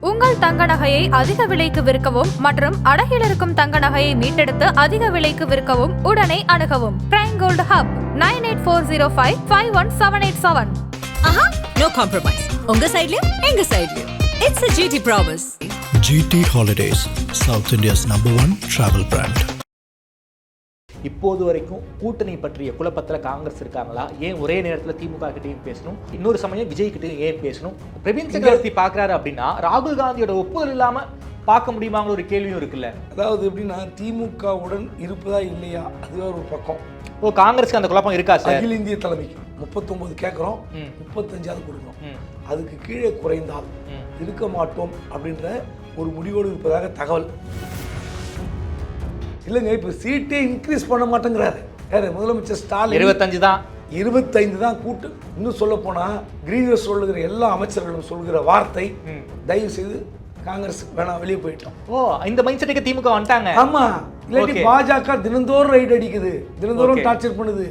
உங்கள் தங்க நகையை அதிக விலைக்கு விற்கவும் மற்றும் அடகில் இருக்கும் தங்க நகையை மீட்டெடுத்து அதிக விலைக்கு விற்கவும் உடனே அணுகவும் பிரைம் கோல்டு ஹப் 9840551787. ஆஹா, no compromise. உங்க சைடுலயும் எங்க சைடுலயும். It's a GT promise. GT Holidays, South India's #1 travel brand. இப்போது வரைக்கும் கூட்டணி பற்றிய குழப்பத்தில் காங்கிரஸ் இருக்காங்களா? ஏன் ஒரே நேரத்தில் திமுக கிட்டையும் பேசணும், இன்னொரு சமயம் விஜய் கிட்டையும் ஏன் பேசணும்? பிரவீன் சக்கரவர்த்தி பார்க்குறாரு அப்படின்னா ராகுல் காந்தியோட ஒப்புதல் இல்லாமல் பார்க்க முடியுமாங்கிற ஒரு கேள்வியும் இருக்குல்ல. அதாவது எப்படின்னா திமுகவுடன் இருப்பதா இல்லையா, அதுவே ஒரு பக்கம். காங்கிரஸ்க்கு அந்த குழப்பம் இருக்கா சார்? அகில இந்திய தலைமைக்கு 39 கேட்குறோம், 35 கொடுக்கணும். அதுக்கு கீழே குறைந்தால் இருக்க மாட்டோம் அப்படின்ற ஒரு முடிவோடு இருப்பதாக தகவல். இல்லைங்க, இப்போ சீட்டே இன்க்ரீஸ் பண்ண மாட்டேங்கிறாரு யாரு? முதலமைச்சர் ஸ்டாலின் 25 தான். 25 தான் கூட்டு. இன்னும் சொல்ல போனால் கிரீன்வெஸ் சொல்லுகிற எல்லா அமைச்சர்களும் சொல்கிற வார்த்தை, தயவு செய்து காங்கிரஸ் வேணாம், வெளியே போயிட்டோம். இந்த மைண்ட் செட்டுக்கு திமுக வந்துட்டாங்க. ஆமா, இல்லாட்டி பாஜக தினந்தோறும் ரைட் அடிக்குது, தினந்தோறும் டார்ச்சர் பண்ணுது,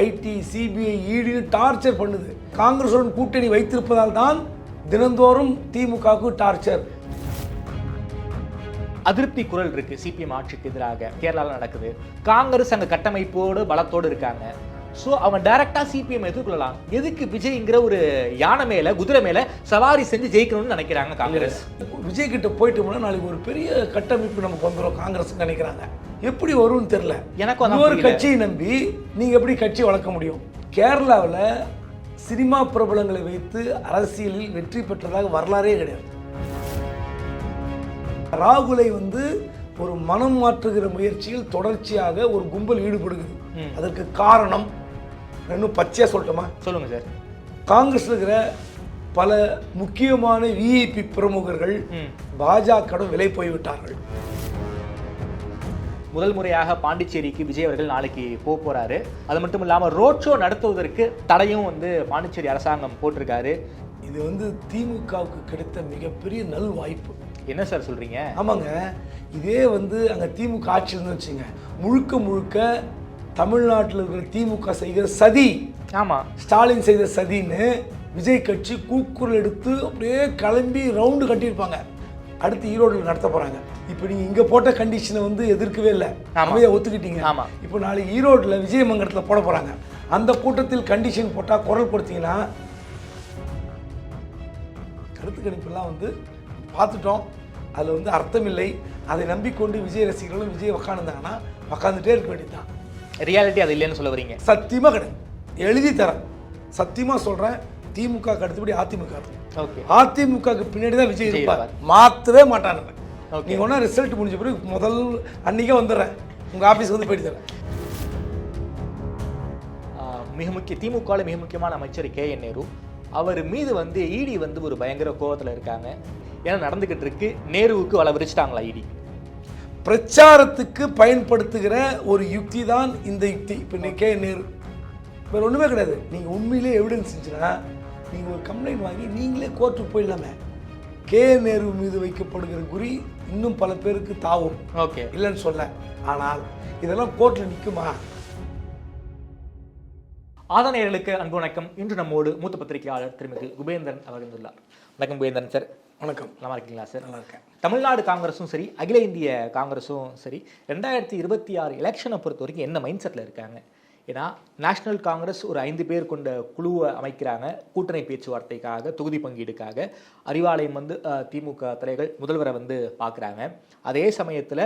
ஐடி சிபிஐ இடி டார்ச்சர் பண்ணுது. காங்கிரஸுடன் கூட்டணி வைத்திருப்பதால் தான் தினந்தோறும் திமுகவுக்கு டார்ச்சர். அதிருப்தி குரல் இருக்கு சிபிஎம் ஆட்சிக்கு எதிராக. கேரளாவில் நடக்குது. காங்கிரஸ் அங்கே கட்டமைப்போடு பலத்தோடு இருக்காங்க. ஸோ அவங்க டைரக்டா சிபிஎம் எதிர்கொள்ளலாம். எதுக்கு விஜய்ங்கிற ஒரு யானை மேல குதிரை மேல சவாரி செஞ்சு ஜெயிக்கணும்னு நினைக்கிறாங்க காங்கிரஸ்? விஜய் கிட்ட போயிட்டோம்னா நாளைக்கு ஒரு பெரிய கட்டமைப்பு நமக்கு வந்துடும் காங்கிரஸ் நினைக்கிறாங்க. எப்படி வரும்னு தெரியல. எனக்கு ஒரு கட்சியை நம்பி நீங்க எப்படி கட்சி வளர்க்க முடியும்? கேரளாவில் சினிமா பிரபலங்களை வைத்து அரசியலில் வெற்றி பெற்றதாக வரலாறே கிடையாது. ராகுலை ஒரு மனம் மாற்றுகிற முயற்சியில் தொடர்ச்சியாக ஒரு கும்பல் ஈடுபடுகிறது. அதற்கு காரணம் இன்னும் பச்சையா சொல்லட்டுமா? சொல்லுங்க சார். காங்கிரஸ் இருக்கிற பல முக்கியமான விஐபி பிரமுகர்கள் பாஜக விலை போய்விட்டார்கள். முதல் முறையாக பாண்டிச்சேரிக்கு விஜய் அவர்கள் நாளைக்கு போறாரு. அது மட்டும் இல்லாமல் ரோட் ஷோ நடத்துவதற்கு தடையும் பாண்டிச்சேரி அரசாங்கம் போட்டிருக்காரு. இது திமுகவுக்கு கிடைத்த மிகப்பெரிய நல் வாய்ப்பு. என்ன சார் சொல்றீங்க? ஆமாங்க, இதே அங்க திமுக ஆட்சி இருந்து வச்சுங்க, முழுக்க முழுக்க தமிழ்நாட்டில் இருக்கிற திமுக செய்கிற சதி. ஆமா, ஸ்டாலின் செய்த சதின்னு விஜய் கட்சி கூக்குரல் எடுத்து அப்படியே கிளம்பி ரவுண்டு கட்டியிருப்பாங்க. அடுத்து ஈரோடு நடத்த போறாங்க. இப்போ நீங்க இங்க போட்ட கண்டிஷனை எதிர்க்கவே இல்லை, அமைதியா ஒத்துக்கிட்டீங்க. ஆமா, இப்போ நாளைக்கு ஈரோடுல விஜயமங்கலத்தில் போட போறாங்க. அந்த கூட்டத்தில் கண்டிஷன் போட்டா குரல் கொடுத்தீங்கன்னா, கருத்து கணிப்பெல்லாம் பார்த்துட்டோம், அதில் அர்த்தம் இல்லை. அதை நம்பிக்கொண்டு விஜய் ரசிகர்களும் விஜய் உட்காந்துருந்தாங்கன்னா உட்காந்துட்டே இருக்க வேண்டியதுதான். ரியாலிட்டி அது இல்லைன்னு சொல்ல வரீங்க? சத்தியமாக கிடையாது, எழுதி தரேன், சத்தியமாக சொல்கிறேன். திமுக அடுத்தபடி அதிமுக. அதிமுகவுக்கு பின்னாடி தான் விஜய் இருப்பார், மாற்றவே மாட்டானுங்க. நீங்கள் ஒன்றா ரிசல்ட் முடிஞ்ச பிறகு முதல் அன்றைக்கே வந்துடுறேன், உங்கள் ஆஃபீஸ் போயிட்டு தரேன். திமுகவில் மிக முக்கியமான அமைச்சர் KN நேரு, அவர் மீது இடி ஒரு பயங்கர கோபத்தில் இருக்காங்க. ஏன்னா நடந்துகிட்டு இருக்கு, நேருவுக்கு வலை விரிச்சிட்டாங்களா இடி? பிரச்சாரத்துக்கு பயன்படுத்துகிற ஒரு யுக்தி தான் இந்த யுக்தி. இப்போ KN நேரு வேறு ஒன்றுமே கிடையாது. நீங்கள் உண்மையிலே எவிடன்ஸ் இருந்துச்சுன்னா நீங்கள் ஒரு கம்ப்ளைண்ட் வாங்கி நீங்களே கோர்ட்டுக்கு போயிடலாமே. KN நேரு மீது வைக்கப்படுகிற குறி இன்னும் பல பேருக்கு தாவும். ஓகே, இல்லைன்னு சொல்ல. ஆனால் இதெல்லாம் கோர்ட்டில் நிற்குமா? ஆதனையர்களுக்கு அன்பு வணக்கம். இன்று நம்மோடு மூத்த பத்திரிகையாளர் திருமதி குபேந்திரன் அவர்கள். வணக்கம் குபேந்திரன் சார். வணக்கம். நல்லா இருக்கீங்களா சார்? நல்லா இருக்கேன். தமிழ்நாடு காங்கிரஸும் சரி, அகில இந்திய காங்கிரஸும் சரி, 2026 எலெக்ஷனை பொறுத்த வரைக்கும் என்ன மைண்ட் செட்டில் இருக்காங்க? ஏன்னா நேஷனல் காங்கிரஸ் ஒரு 5 பேர் கொண்ட குழுவை அமைக்கிறாங்க கூட்டணி பேச்சுவார்த்தைக்காக, தொகுதி பங்கீடுக்காக. அறிவாலயம் திமுக தலைவர்கள் முதல்வரை பார்க்குறாங்க. அதே சமயத்தில்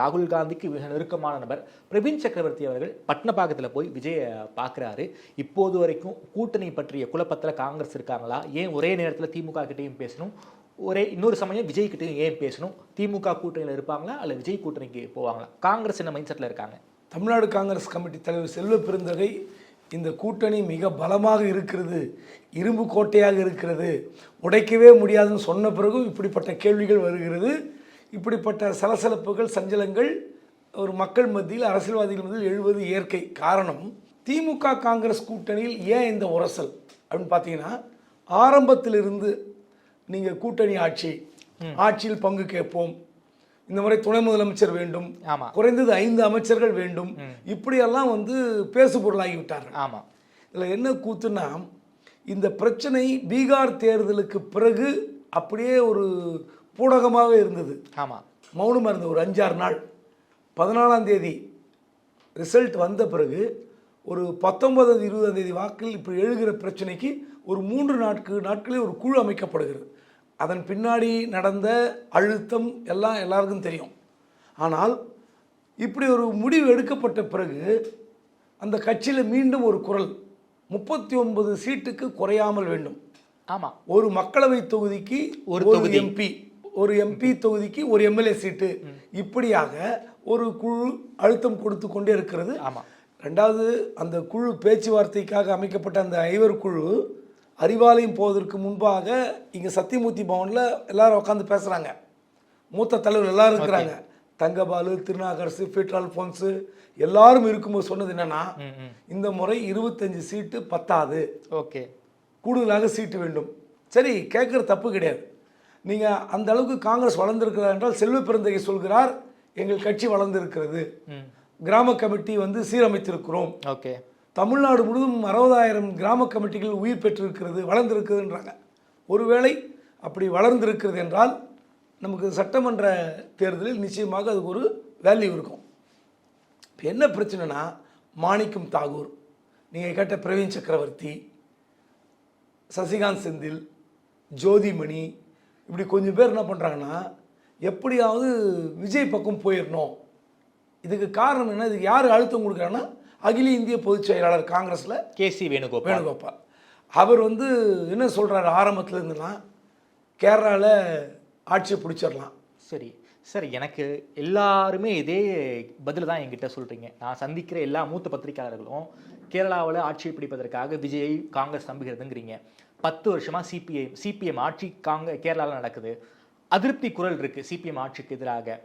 ராகுல் காந்திக்கு மிக நெருக்கமான நபர் பிரவீன் சக்கரவர்த்தி அவர்கள் பட்னப்பாக்கத்தில் போய் விஜயை பார்க்குறாரு. இப்போது வரைக்கும் கூட்டணி பற்றிய குழப்பத்தில் காங்கிரஸ் இருக்காங்களா? ஏன் ஒரே நேரத்தில் திமுக கிட்டையும் பேசணும், இன்னொரு சமயம் விஜய் கிட்டையும் ஏன் பேசணும்? திமுக கூட்டணியில் இருப்பாங்களா அல்ல விஜய் கூட்டணிக்கு போவாங்களா? காங்கிரஸ் என்ன மைண்ட் செட்டில் இருக்காங்க? தமிழ்நாடு காங்கிரஸ் கமிட்டி தலைவர் செல்வ பெருந்தகை இந்த கூட்டணி மிக பலமாக இருக்கிறது, இரும்பு கோட்டையாக இருக்கிறது, உடைக்கவே முடியாதுன்னு சொன்ன பிறகும் இப்படிப்பட்ட கேள்விகள் வருகிறது. இப்படிப்பட்ட சலசலப்புகள், சஞ்சலங்கள் ஒரு மக்கள் மத்தியில், அரசியல்வாதிகள் மத்தியில் எழுவது இயற்கை. காரணம், திமுக காங்கிரஸ் கூட்டணியில் ஏன் இந்த உரசல் அப்படின்னு பார்த்தீங்கன்னா, ஆரம்பத்திலிருந்து நீங்கள் கூட்டணி ஆட்சியில் பங்கு கேட்போம், இந்த மாதிரி துணை முதலமைச்சர் வேண்டும், குறைந்தது 5 அமைச்சர்கள் வேண்டும், இப்படியெல்லாம் பேசு பொருளாகி விட்டார்கள். ஆமாம், இதில் என்ன கூத்துன்னா, இந்த பிரச்சனை பீகார் தேர்தலுக்கு பிறகு அப்படியே ஒரு பூடகமாக இருந்தது, ஆமாம், மௌனமாக இருந்தது ஒரு 5-6 நாள். 14ஆம் தேதி ரிசல்ட் வந்த பிறகு ஒரு 19 20ஆம் தேதி வாக்கில் இப்படி எழுகிற பிரச்சனைக்கு ஒரு 3 நாட்களில் ஒரு குழு அமைக்கப்படுகிறது. அதன் பின்னாடி நடந்த அழுத்தம் எல்லாம் எல்லாருக்கும் தெரியும். ஆனால் இப்படி ஒரு முடிவு எடுக்கப்பட்ட பிறகு அந்த கட்சியில் மீண்டும் ஒரு குரல் 39 சீட்டுக்கு குறையாமல் வேண்டும். ஆமாம், ஒரு மக்களவை தொகுதிக்கு ஒரு எம்பி, ஒரு எம்பி தொகுதிக்கு ஒரு எம்எல்ஏ சீட்டு, இப்படியாக ஒரு குழு அழுத்தம் கொடுத்து கொண்டே இருக்கிறது. ஆமாம். ரெண்டாவது, அந்த குழு பேச்சுவார்த்தைக்காக அமைக்கப்பட்ட அந்த 5 குழு அறிவாலயம் போவதற்கு முன்பாக இங்கே சத்தியமூர்த்தி பவனில் எல்லாரும் உட்காந்து பேசுகிறாங்க. மூத்த தலைவர் எல்லாரும் இருக்கிறாங்க. தங்கபாலு, திருநாகரசு, பீட்டர் அல்போன்ஸு எல்லாரும் இருக்கும்போது சொன்னது என்னன்னா, இந்த முறை 25 சீட்டு பத்தாது, ஓகே, கூடுதலாக சீட்டு வேண்டும். சரி, கேட்குற தப்பு கிடையாது. நீங்கள் அந்த அளவுக்கு காங்கிரஸ் வளர்ந்துருக்கிறார் என்றால் செல்வ பெருந்தகை சொல்கிறார், எங்கள் கட்சி வளர்ந்துருக்கிறது, கிராம கமிட்டி வந்து சீரமைத்திருக்கிறோம், ஓகே, தமிழ்நாடு முழுவதும் 60,000 கிராம கமிட்டிகள் உயிர் பெற்றிருக்கிறது, வளர்ந்துருக்குதுன்றாங்க. ஒருவேளை அப்படி வளர்ந்திருக்கிறது என்றால் நமக்கு சட்டமன்ற தேர்தலில் நிச்சயமாக அதுக்கு ஒரு வேல்யூ இருக்கும். இப்போ என்ன பிரச்சனைனா, மாணிக்கம் தாகூர், நீங்கள் கேட்ட பிரவீன் சக்கரவர்த்தி, சசிகாந்த் செந்தில், ஜோதிமணி, இப்படி கொஞ்சம் பேர் என்ன பண்ணுறாங்கன்னா, எப்படியாவது விஜய் பக்கம் போயிடணும். இதுக்கு காரணம் என்ன? இதுக்கு யார் அழுத்தம் கொடுக்குறாங்கன்னா, அகில இந்திய பொதுச் செயலாளர் காங்கிரஸில் கேசி வேணுகோபால். அவர் வந்து என்ன சொல்கிறாரு ஆரம்பத்தில் இருந்துன்னா, கேரளாவில் ஆட்சியை பிடிச்சிடலாம். சரி சார், எனக்கு எல்லாருமே இதே பதில் தான் என்கிட்ட சொல்கிறீங்க. நான் சந்திக்கிற எல்லா மூத்த பத்திரிகையாளர்களும் கேரளாவில் ஆட்சியை பிடிப்பதற்காக விஜயை காங்கிரஸ் நம்புகிறதுங்கிறீங்க. 10 வருஷமாக சிபிஎம் ஆட்சி கேரளாவில் நடக்குது. அதிருப்தி குரல் இருக்குது சிபிஎம் ஆட்சிக்கு எதிராக.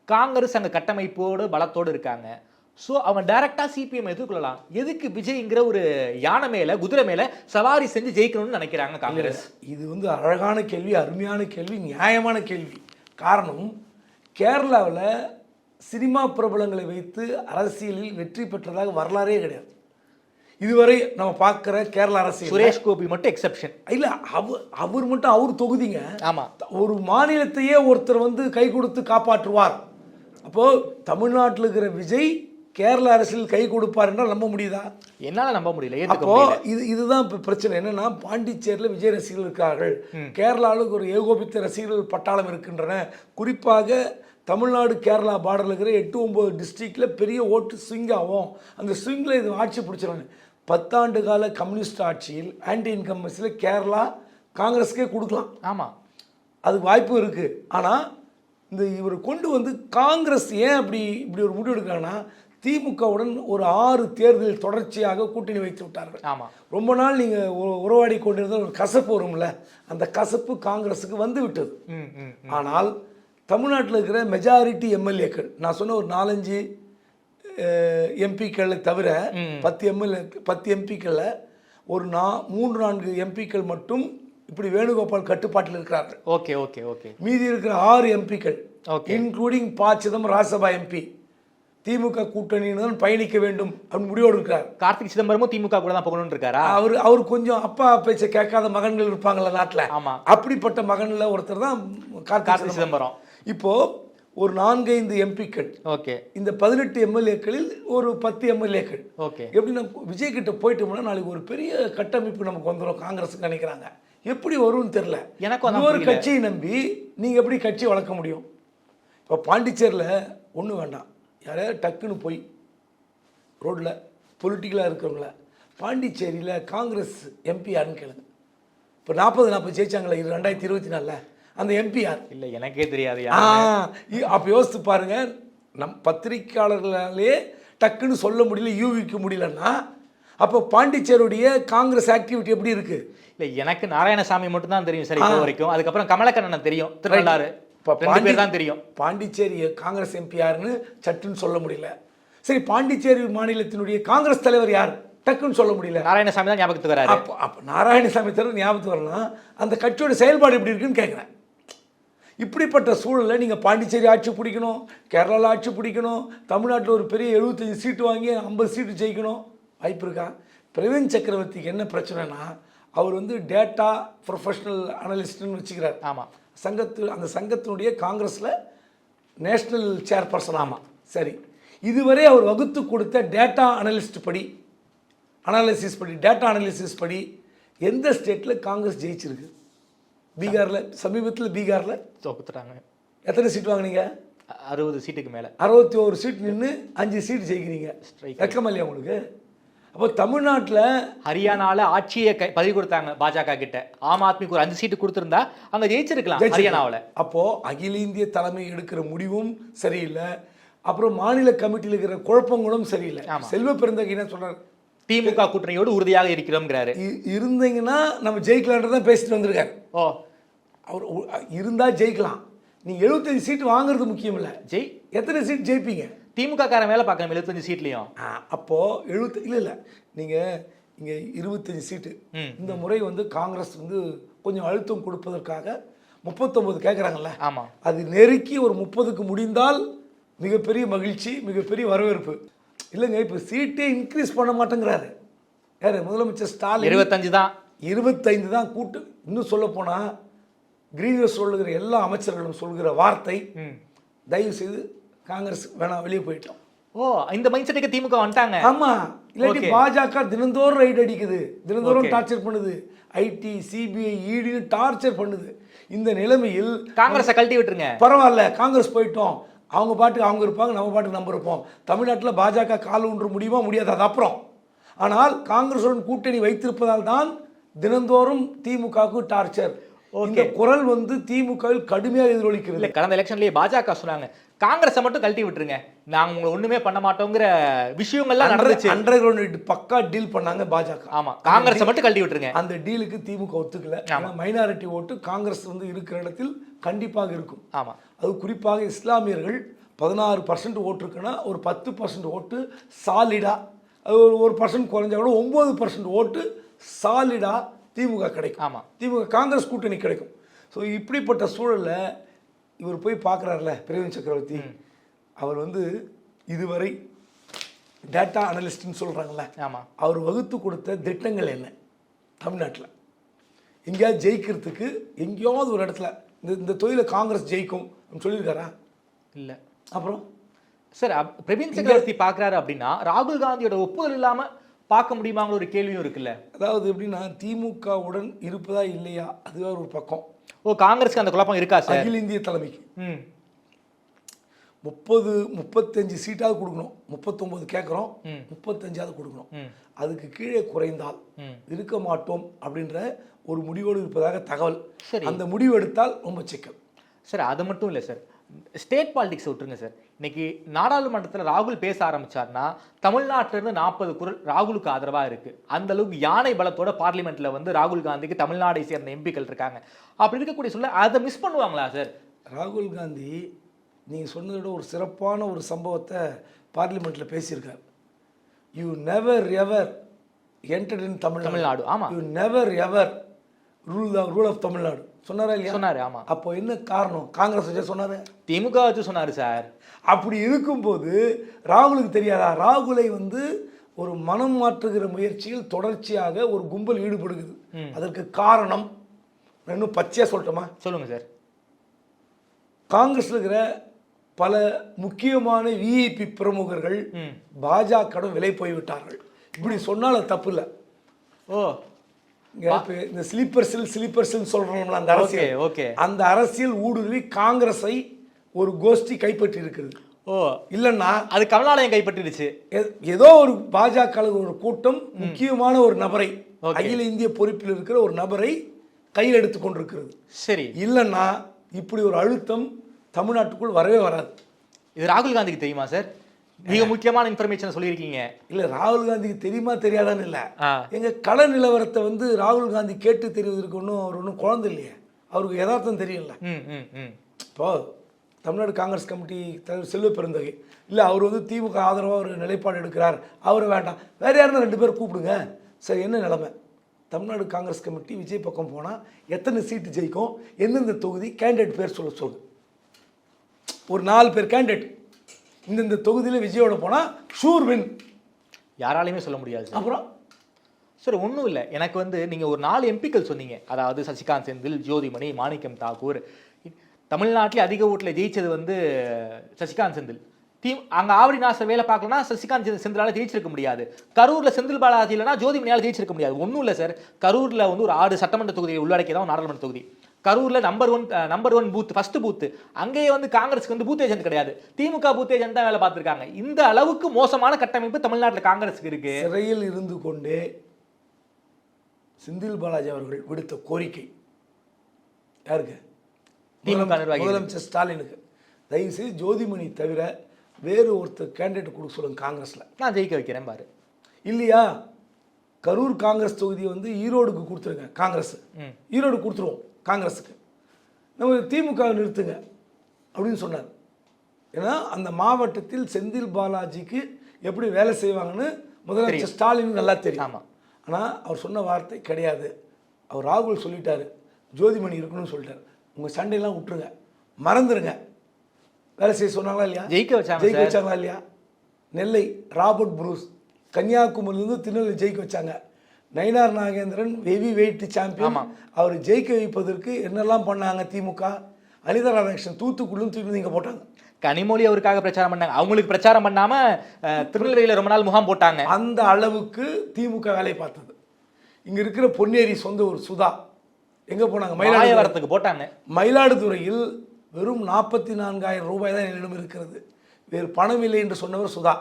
காங்கிரஸ் அங்கே கட்டமைப்போடு பலத்தோடு இருக்காங்க. ஸோ அவங்க டைரக்டாக சிபிஎம் எதிர்கொள்ளலாம். எதுக்கு விஜய்ங்கிற ஒரு யானை மேலே, குதிரை மேலே சவாரி செஞ்சு ஜெயிக்கணும்னு நினைக்கிறாங்க காங்கிரஸ்? இது வந்து அழகான கேள்வி, அருமையான கேள்வி, நியாயமான கேள்வி. காரணம், கேரளாவில் சினிமா பிரபலங்களை வைத்து அரசியலில் வெற்றி பெற்றதாக வரலாறே கிடையாது. இதுவரை நம்ம பார்க்குற கேரளா அரசியல் சுரேஷ் கோபி மட்டும் எக்ஸெப்ஷன். இல்லை, அவர் மட்டும் அவர் தொகுதிங்க. ஆமாம், ஒரு மாநிலத்தையே ஒருத்தர் வந்து கை கொடுத்து காப்பாற்றுவார். அப்போது தமிழ்நாட்டில் இருக்கிற விஜய் கேரள அரசியல் கை கொடுப்பார் என்றால் நம்ப முடியுதா? என்னால் நம்ப முடியல. அப்போ இதுதான் இப்போ பிரச்சனை. என்னன்னா, பாண்டிச்சேரியில் விஜய் ரசிகர்கள் இருக்கிறார்கள், கேரளாவில் ஒரு ஏகோபித்த ரசிகர்கள் பட்டாளம் இருக்கின்றன. குறிப்பாக தமிழ்நாடு கேரளா பார்டரில் இருக்கிற 8-9 டிஸ்ட்ரிக்டில் பெரிய ஓட்டு ஸ்விங் ஆகும். அந்த ஸ்விங்கில் இது ஆட்சி பிடிச்சிருவாங்க. 10 ஆண்டு கால கம்யூனிஸ்ட் ஆட்சியில் ஆன்டி இன்கம்பன்சியில் கேரளா காங்கிரஸுக்கே கொடுக்கலாம். ஆமாம், அதுக்கு வாய்ப்பு இருக்குது. ஆனால் இந்த இவர் கொண்டு வந்து காங்கிரஸ் ஏன் இப்படி ஒரு முடிவு எடுக்கிறாங்கன்னா, திமுகவுடன் ஒரு 6 தேர்தலில் தொடர்ச்சியாக கூட்டணி வைத்து விட்டார்கள். ஆமாம், ரொம்ப நாள் நீங்கள் உறவாடி கொண்டிருந்த ஒரு கசப்பு வரும்ல, அந்த கசப்பு காங்கிரஸுக்கு வந்து விட்டது. ஆனால் தமிழ்நாட்டில் இருக்கிற மெஜாரிட்டி எம்எல்ஏக்கள், நான் சொன்ன ஒரு 4-5 எம்பிக்களை தவிர 10 எம்பிக்களில் ஒரு 3-4 எம்பிக்கள் மட்டும் இப்படி வேணுகோபால் கட்டுப்பாட்டில் இருக்கிறார்கள். Okay okay okay. மீதி இருக்கிற 6 எம்பிக்கள் இன்க்ளூடிங் ப. சிதம்பரம் ராஜ்யசபா எம்பி திமுக கூட்டணியினர் பயணிக்க வேண்டும் அப்படின்னு முடிவோடு இருக்கிறார். கார்த்திக் சிதம்பரமும் திமுக கூட தான் போகணும்னு இருக்காரா? அவர் கொஞ்சம் அப்பா பேச்சை கேட்காத மகன்கள் இருப்பாங்கல்ல நாட்டில். ஆமாம், அப்படிப்பட்ட மகன்ல ஒருத்தர் தான் கார்த்திக் சிதம்பரம். இப்போ ஒரு 4-5 எம்பிக்கள், ஓகே, இந்த 18 எம்எல்ஏக்களில் ஒரு 10 எம்எல்ஏக்கள். ஓகே, எப்படின்னா விஜய் கிட்ட போயிட்டோம்னா நாளைக்கு ஒரு பெரிய கட்டமைப்பு நமக்கு வந்துடும் காங்கிரஸுக்கு நினைக்கிறாங்க. எப்படி வரும்னு தெரியல. எனக்கு ஒரு கட்சியை நம்பி நீங்கள் எப்படி கட்சி வளர்க்க முடியும்? இப்போ பாண்டிச்சேரியில் ஒன்றும் வேண்டாம், யாரையாவது டக்குன்னு போய் ரோட்டில் பொலிட்டிக்கலாக இருக்கிறவங்கள பாண்டிச்சேரியில் காங்கிரஸ் எம்பி யாருன்னு கேளுங்க. இப்போ 40 ஜெயிச்சாங்களே 2024 அந்த எம்பி யார்? இல்லை, எனக்கே தெரியாது. அப்போ யோசித்து பாருங்க, பத்திரிகையாளர்களாலே டக்குன்னு சொல்ல முடியல, யூகிக்க முடியலன்னா அப்போ பாண்டிச்சேரியுடைய காங்கிரஸ் ஆக்டிவிட்டி எப்படி இருக்கு? இல்லை, எனக்கு நாராயணசாமி மட்டும் தான் தெரியும் சார் இப்போ வரைக்கும். அதுக்கப்புறம் கமலக்கண்ணன் தெரியும், திருநள்ளாறு தான் தெரியும். பாண்டிச்சேரி காங்கிரஸ் எம்பி யாருன்னு சட்டுன்னு சொல்ல முடியல. சரி, பாண்டிச்சேரி மாநிலத்தினுடைய காங்கிரஸ் தலைவர் யார் டக்குன்னு சொல்ல முடியல. நாராயணசாமி தான் ஞாபகத்துக்கு வராரு. அப்போ நாராயணசாமி தலைவர் ஞாபகத்துக்கு வரலாம், அந்த கட்சியோட செயல்பாடு எப்படி இருக்குன்னு கேட்குறேன். இப்படிப்பட்ட சூழலில் நீங்கள் பாண்டிச்சேரி ஆட்சி பிடிக்கணும், கேரளாவில் ஆட்சி பிடிக்கணும், தமிழ்நாட்டில் ஒரு பெரிய 75 சீட்டு வாங்கி 50 சீட்டு ஜெயிக்கணும், வாய்ப்பு இருக்கா? பிரவீன் சக்கரவர்த்திக்கு என்ன பிரச்சனைனா, அவர் வந்து டேட்டா ப்ரொஃபஷனல் அனலிஸ்ட்னு வச்சுக்கிறார். ஆமாம், அந்த சங்கத்தினுடைய காங்கிரஸில் நேஷ்னல் சேர்பர்சன். ஆமாம், சரி. இதுவரை அவர் வகுத்து கொடுத்த டேட்டா அனாலிசிஸ் படி எந்த ஸ்டேட்டில் காங்கிரஸ் ஜெயிச்சிருக்கு? பீகாரில், சமீபத்தில் பீகாரில் தோக்குத்துட்டாங்க. எத்தனை சீட் வாங்கினீங்க? 60 சீட்டுக்கு மேலே. 61 சீட் நின்று 5 சீட் ஜெயிக்கிறீங்க. வெக்கமா இல்லையா உங்களுக்கு? அப்போ தமிழ்நாட்டில் ஹரியானாவில் ஆட்சியை பதிவு கொடுத்தாங்க பாஜக கிட்ட. ஆம் ஆத்மிக்கு ஒரு 5 சீட்டு கொடுத்துருந்தா அங்கே ஜெயிச்சிருக்கலாம் ஹரியானாவில். அப்போது அகில இந்திய தலைமை எடுக்கிற முடிவும் சரியில்லை, அப்புறம் மாநில கமிட்டியில் இருக்கிற குழப்பங்களும் சரியில்லை. செல்வ பெருந்தகை என்ன சொல்றாரு? திமுக கூட்டணியோடு உறுதியாக இருக்கிறோம்ங்கிறாரு. இருந்தீங்கன்னா நம்ம ஜெயிக்கலான்றதான் பேசிட்டு வந்திருக்காரு. ஓ, அவர் இருந்தால் ஜெயிக்கலாம். நீங்கள் 75 சீட் வாங்குறது முக்கியம் இல்லை, எத்தனை சீட் ஜெயிப்பீங்க? திமுக காரன் மேலே பார்க்கணும் 75 சீட்லையும். அப்போது 70 இல்லை நீங்கள் இங்கே 25 சீட்டு. இந்த முறை காங்கிரஸ் கொஞ்சம் அழுத்தம் கொடுப்பதற்காக 39 கேட்குறாங்கல்ல. ஆமாம், அது நெருக்கி ஒரு 30க்கு முடிந்தால் மிகப்பெரிய மகிழ்ச்சி, மிகப்பெரிய வரவேற்பு. இல்லைங்க, இப்போ சீட்டே இன்க்ரீஸ் பண்ண மாட்டேங்கிறாரு யார்? முதலமைச்சர் ஸ்டாலின். 25 தான் கூட்டு. இன்னும் சொல்ல போனால் கிரீன்வெஸ் சொல்லுகிற எல்லா அமைச்சர்களும் சொல்கிற வார்த்தை, தயவு செய்து காங்கிரஸ் வேணாம், வெளியே போயிட்டோம். ஓ, இந்த மைண்ட் செட்டுக்கு திமுக வந்துட்டாங்க. ஆமா, இல்லாட்டி பாஜக தினந்தோறும் ரைட் அடிக்குது, தினந்தோறும் டார்ச்சர் பண்ணுது, ஐடி, சிபிஐ, இடி டார்ச்சர் பண்ணுது. இந்த நிலைமையில் காங்கிரஸை கழட்டி விட்டுருங்க, பரவாயில்ல, காங்கிரஸ் போயிட்டோம், அவங்க பாட்டுக்கு அவங்க இருப்பாங்க, நம்ம பாட்டுக்கு நம்ம இருப்போம். தமிழ்நாட்டில் பாஜக கால் ஊன்ற முடியுமா? முடியாது, அது அப்புறம். ஆனால் காங்கிரஸுடன் கூட்டணி வைத்திருப்பதால் தான் தினந்தோறும் திமுகவுக்கு டார்ச்சர். இந்த குரல் திமுகவில் கடுமையாக எதிரொலிக்கிறது. கடந்த எலெக்ஷன்லயே பாஜக சொன்னாங்க காங்கிரஸை மட்டும் கழட்டி விட்டுருங்க, நாங்க உங்களை ஒண்ணுமே பண்ண மாட்டோங்கிற விஷயங்கள்லாம் நடந்துச்சு. அண்டர் கிரவுண்ட் பக்கா டீல் பண்ணாங்க பாஜக. ஆமா, காங்கிரஸை மட்டும் கழட்டி விட்டுருங்க. அந்த டீலுக்கு திமுக ஒத்துக்கல. மைனாரிட்டி ஓட்டு காங்கிரஸ் இருக்கிற இடத்தில் கண்டிப்பாக இருக்கும். ஆமா, அது குறிப்பாக இஸ்லாமியர்கள் 16% ஓட்டு இருக்குன்னா ஒரு 10% ஓட்டு சாலிடா, அது ஒரு 1% குறைஞ்சா கூட 9% ஓட்டு சாலிடா திமுக கிடைக்கும். ஆமா, திமுக காங்கிரஸ் கூட்டணி கிடைக்கும். ஸோ இப்படிப்பட்ட சூழலில் இவர் போய் பார்க்குறாருல பிரவீன் சக்கரவர்த்தி, அவர் இதுவரை டேட்டா அனலிஸ்ட்னு சொல்கிறாங்களே, ஆமாம், அவர் வகுத்து கொடுத்த திட்டங்கள் என்ன? தமிழ்நாட்டில் எங்கேயாவது ஜெயிக்கிறதுக்கு எங்கேயாவது ஒரு இடத்துல இந்த தொழில காங்கிரஸ் ஜெயிக்கும் சொல்லியிருக்காரா? இல்லை. அப்புறம் சார், பிரவீன் சக்கரவர்த்தி பார்க்குறாரு அப்படின்னா ராகுல் காந்தியோட ஒப்புதல் இல்லாமல் பார்க்க முடியுமாங்கிற ஒரு கேள்வியும் இருக்குல்ல. அதாவது எப்படின்னா, திமுகவுடன் இருப்பதா இல்லையா அதுவே ஒரு பக்கம். ஓ, காங்கிரஸ்க்கு அந்த குழப்பம் இருக்கா சார்? அகில இந்திய தலைமைக்கு 35 சீட்டாவது கொடுக்கணும், 39 கேட்குறோம், 35ஆவது கொடுக்கணும். அதுக்கு கீழே குறைந்தால் இருக்க மாட்டோம் அப்படின்ற ஒரு முடிவோடு இருப்பதாக தகவல். அந்த முடிவு எடுத்தால் ரொம்ப சிக்கல். சார், அது மட்டும் இல்லை சார், ஸ்டேட் பாலிடிக்ஸ் விட்டுருங்க சார். இன்னைக்கு நாடாளுமன்றத்தில் ராகுல் பேச ஆரம்பிச்சார்னா தமிழ்நாட்டிலிருந்து 40 குரல் ராகுலுக்கு ஆதரவாக இருக்கு. அந்த அளவுக்கு யானை பலத்தோட பார்லிமெண்ட்ல ராகுல் காந்திக்கு தமிழ்நாடை சேர்ந்த எம்பிக்கள் இருக்காங்க. அப்படி இருக்கக்கூடிய சொல்ல அதை மிஸ் பண்ணுவாங்களா சார்? ராகுல் காந்தி நீங்கள் சொன்னதோட ஒரு சிறப்பான ஒரு சம்பவத்தை பார்லிமெண்ட்டில் பேசியிருக்கார். You never ever entered in Tamil Nadu. ஆமாம், you never ever rule of Tamil Nadu சொன்னாரா இல்லையா? சொன்னாரு. ஆமா. அப்போ என்ன காரணம்? காங்கிரஸ் வச்சு சொன்னாரு, திமுக வச்சு சொன்னாரு சார். அப்படி இருக்கும்போது ராகுலுக்கு தெரியாதா? ராகுலை ஒரு மனம் மாற்றுகிற முயற்சியில் தொடர்ச்சியாக ஒரு கும்பல் ஈடுபடுகிறது. அதற்கு காரணம் இன்னும் பச்சையா சொல்லட்டுமா? சொல்லுங்க சார். காங்கிரஸ்ல இருக்கிற பல முக்கியமான விஐபி பிரமுகர்கள் பாஜக விலை போய்விட்டார்கள். இப்படி சொன்னாலும் தப்பு இல்லை. ஓ, இந்த ஸ்லீப்பர் செல் சொல்றோம்ல, அந்த அரசியல், அந்த அரசியல் ஊடுருவி காங்கிரஸை ஒரு கோஷ்டி கைப்பற்றி இருக்கிறது. ஓ, இல்லைன்னா அது கமலாலயம் கைப்பற்றிடுச்சு. ஏதோ ஒரு பாஜக ஒரு கூட்டம் முக்கியமான ஒரு நபரை, அகில இந்திய பொறுப்பில் இருக்கிற ஒரு நபரை கையில் எடுத்து கொண்டிருக்கிறது. சரி, இல்லைன்னா இப்படி ஒரு அழுத்தம் தமிழ்நாட்டுக்குள் வரவே வராது. இது ராகுல் காந்திக்கு தெரியுமா சார்? மிக முக்கியமான இன்ஃபர்மேஷன் சொல்லியிருக்கீங்க. இல்லை, ராகுல் காந்திக்கு தெரியுமா தெரியாதான்னு இல்லை, எங்கள் கள நிலவரத்தை ராகுல் காந்தி கேட்டு தெரிவதற்கு அவர் ஒன்றும் குழந்தை இல்லையே, அவருக்கு யதார்த்தம் தெரியல. இப்போ தமிழ்நாடு காங்கிரஸ் கமிட்டி தலைவர் செல்வ பெருந்தகை இல்லை, அவர் திமுக ஆதரவாக ஒரு நிலைப்பாடு எடுக்கிறார், அவர் வேண்டாம், வேற யாருன்னா 2 பேர் கூப்பிடுங்க. சரி, என்ன நிலைமை? தமிழ்நாடு காங்கிரஸ் கமிட்டி விஜய் பக்கம் போனால் எத்தனை சீட்டு ஜெயிக்கும், எந்தெந்த தொகுதி கேண்டிடேட் பேர் சொல்லுது. ஒரு 4 பேர் கேண்டிடேட் இந்த தொகுதியில் விஜயோட போனால் ஷூர் வின், யாராலையுமே சொல்ல முடியாது. அப்புறம் சார், ஒன்றும் இல்லை, எனக்கு நீங்கள் ஒரு 4 எம்பிக்கள் சொன்னீங்க, அதாவது சசிகாந்த் செந்தில், ஜோதிமணி, மாணிக்கம் தாக்கூர், தமிழ்நாட்டிலே அதிக ஓட்டில் ஜெயிச்சது வந்து சசிகாந்த் செந்தில். அங்கே ஆவடி நாசர் வேலை பார்க்கலன்னா சசிகாந்த் செந்திலால் ஜெயிச்சிருக்க முடியாது. கரூரில் செந்தில் பாலாஜி இல்லைனா ஜோதிமணியால் ஜெயிச்சிருக்க முடியாது. ஒன்றும் இல்லை சார், கரூரில் வந்து ஒரு 6 சட்டமன்ற தொகுதியை உள்ளடக்கியதான் நாடாளுமன்ற தொகுதி. கரூரில் நம்பர் ஒன் பூத், ஃபர்ஸ்ட் பூத்து. அங்கேயே வந்து காங்கிரஸ்க்கு வந்து பூத் ஏஜென்ட் கிடையாது, திமுக பூத் ஏஜென்ட் தான் வேலை பார்த்துருக்காங்க. இந்த அளவுக்கு மோசமான கட்டமைப்பு தமிழ்நாட்டில் காங்கிரஸுக்கு இருக்கு. சிறையில் இருந்து கொண்டே செந்தில் பாலாஜி அவர்கள் விடுத்த கோரிக்கை யாருக்கு? திமுக நிர்வாகி முதலமைச்சர் ஸ்டாலினுக்கு. தயவுசெய்து ஜோதிமணி தவிர வேறு ஒருத்தர் கேண்டிடேட் கொடுக்க சொல்லுங்க காங்கிரஸில், நான் ஜெயிக்க வைக்கிறேன் பாரு. இல்லையா கரூர் காங்கிரஸ் தொகுதியை வந்து ஈரோடுக்கு கொடுத்துருங்க காங்கிரஸ், ஈரோடு கொடுத்துருவோம் காங்கிரஸுக்கு, நம்ம திமுக நிறுத்துங்க அப்படின்னு சொன்னார். ஏன்னா அந்த மாவட்டத்தில் செந்தில் பாலாஜிக்கு எப்படி வேலை செய்வாங்கன்னு முதலமைச்சர் ஸ்டாலின் நல்லா தெரியும். ஆமாம், ஆனால் அவர் சொன்ன வார்த்தை கிடையாது. அவர் ராகுல் சொல்லிட்டாரு, ஜோதிமணி இருக்கணும்னு சொல்லிட்டாரு. உங்கள் சண்டையெல்லாம் விட்டுருங்க, மறந்துடுங்க. வேலை செய்ய சொன்னாங்களா இல்லையா? ஜெயிக்க வச்சாங்களா இல்லையா? நெல்லை ராபர்ட் புரூஸ் கன்னியாகுமரியிலிருந்து திருநெல்வேலி ஜெயிக்க வச்சாங்க. Nainar Nagendran heavy weight champion, அவர் ஜெயிக்க வைப்பதற்கு என்னெல்லாம் பண்ணாங்க திமுக. அனிதா ராதாகிருஷ்ணன் தூத்துக்குள்ளும் தூக்கி இங்கே போட்டாங்க. கனிமொழி அவருக்காக பிரச்சாரம் பண்ணாங்க, அவங்களுக்கு பிரச்சாரம் பண்ணாம திருநெல்வேலியில் ரொம்ப நாள் முகாம் போட்டாங்க. அந்த அளவுக்கு திமுக வேலை பார்த்தது. இங்க இருக்கிற பொன்னேரி சொந்த ஒரு சுதா எங்க போனாங்க? மயிலாடுதுறைக்கு போட்டாங்க. மயிலாடுதுறையில் வெறும் 44,000 ரூபாய் தான் என்னிடம் இருக்கிறது, வேறு பணம் இல்லை என்று சொன்னவர் சுதா.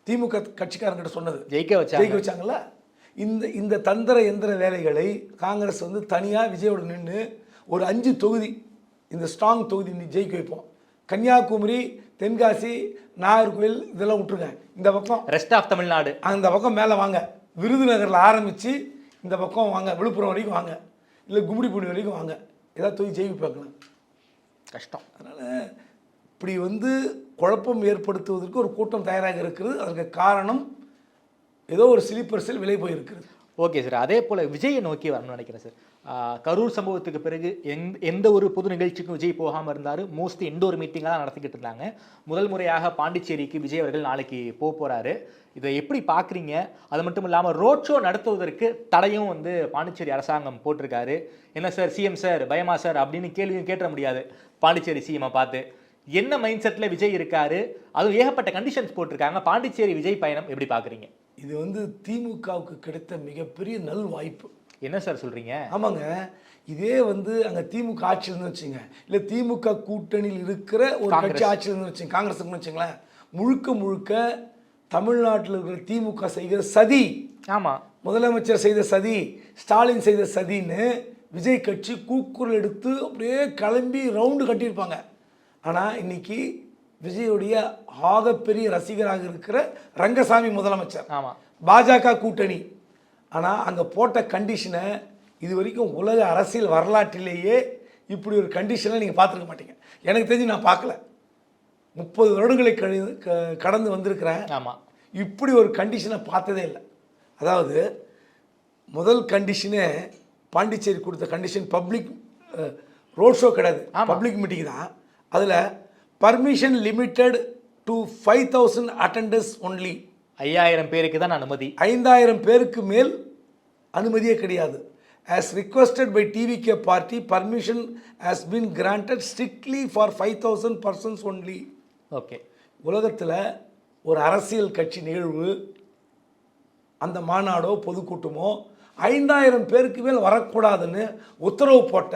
திமுக கட்சிக்காரங்கிட்ட சொன்னது ஜெயிக்க வச்சாங்கல்ல. இந்த தந்திர எந்திர வேலைகளை காங்கிரஸ் வந்து தனியாக விஜயோடு நின்று ஒரு 5 தொகுதி, இந்த ஸ்ட்ராங் தொகுதி ஜெயிக்க வைப்போம். கன்னியாகுமரி, தென்காசி, நாகர்கோவில் இதெல்லாம் விட்டுருங்க. இந்த பக்கம் ரெஸ்ட் ஆஃப் தமிழ்நாடு, அந்த பக்கம் மேலே வாங்க, விருதுநகரில் ஆரம்பித்து இந்த பக்கம் வாங்க, விழுப்புரம் வரைக்கும் வாங்க, இல்லை கும்மிடிப்பூண்டி வரைக்கும் வாங்க, ஏதாவது தொகுதி ஜெயிக்க பார்க்கலாம். கஷ்டம். அதனால் இப்படி வந்து குழப்பம் ஏற்படுத்துவதற்கு ஒரு கூட்டம் தயாராக இருக்கிறது. அதற்கு காரணம் ஏதோ ஒரு ஸ்லீப்பர் செல் விலை போயிருக்கிறது. ஓகே சார், அதே போல் விஜயை நோக்கி வரணும்னு நினைக்கிறேன் சார். கரூர் சம்பவத்துக்கு பிறகு எந்த ஒரு பொது நிகழ்ச்சிக்கும் விஜய் போகாமல் இருந்தார். மோஸ்ட்லி இண்டோர் மீட்டிங்காக தான் நடத்திக்கிட்டு இருந்தாங்க. முதல் முறையாக பாண்டிச்சேரிக்கு விஜய் அவர்கள் நாளைக்கு போகிறாரு. இதை எப்படி பார்க்குறீங்க? அது மட்டும் இல்லாமல் ரோட் ஷோ நடத்துவதற்கு தடையும் வந்து பாண்டிச்சேரி அரசாங்கம் போட்டிருக்காரு. என்ன சார் சிஎம் சார் பயமா சார் அப்படின்னு கேள்வியும் கேட்ட முடியாது பாண்டிச்சேரி சிஎம்மை பார்த்து. என்ன மைண்ட் செட்டில் விஜய் இருக்காரு? அதுவும் ஏகப்பட்ட கண்டிஷன்ஸ் போட்டிருக்காங்க. பாண்டிச்சேரி விஜய் பயணம் எப்படி பார்க்குறீங்க? இது வந்து திமுகவுக்கு கிடைத்த மிகப்பெரிய நல் வாய்ப்பு. என்ன சார் சொல்கிறீங்க? ஆமாங்க, இதே வந்து அங்கே திமுக ஆட்சியில் இருந்து வச்சுங்க, இல்லை திமுக கூட்டணியில் இருக்கிற ஒரு கட்சி ஆட்சியில் இருந்து வச்சுங்க, காங்கிரஸுக்கு வச்சுங்களேன், முழுக்க தமிழ்நாட்டில் இருக்கிற திமுக செய்கிற சதி, ஆமாம் முதலமைச்சர் செய்த சதி, ஸ்டாலின் செய்த சதின்னு விஜய் கட்சி கூக்குரல் எடுத்து அப்படியே கிளம்பி ரவுண்டு கட்டியிருப்பாங்க. ஆனால் இன்னைக்கு விஜயுடைய ஆகப்பெரிய ரசிகராக இருக்கிற ரங்கசாமி முதலமைச்சர், ஆமாம் பாஜக கூட்டணி. ஆனால் அங்கே போட்ட கண்டிஷனை இது வரைக்கும் உலக அரசியல் வரலாற்றிலேயே இப்படி ஒரு கண்டிஷனை நீங்கள் பார்த்துருக்க மாட்டீங்க. எனக்கு தெரிஞ்சு நான் பார்க்கல. 30 வருடங்களை கடந்து வந்திருக்கிறேன். ஆமாம், இப்படி ஒரு கண்டிஷனை பார்த்ததே இல்லை. அதாவது முதல் கண்டிஷனே பாண்டிச்சேரி கொடுத்த கண்டிஷன் பப்ளிக் ரோட் ஷோ கிடையாது, பப்ளிக் மீட்டிங் தான். அதில் permission limited to 5,000 attenders only. 5000 பேருக்கு தான் அனுமதி. 5000 பேருக்கு மேல் அனுமதியே கிடையாது. as requested by TVK party, permission has been granted strictly for 5,000 persons only. Okay, உலகத்தில் ஒரு அரசியல் கட்சி நிகழ்வு, அந்த மாநாடோ பொதுக்கூட்டமோ 5000 பேருக்கு மேல் வரக்கூடாதுன்னு உத்தரவு போட்ட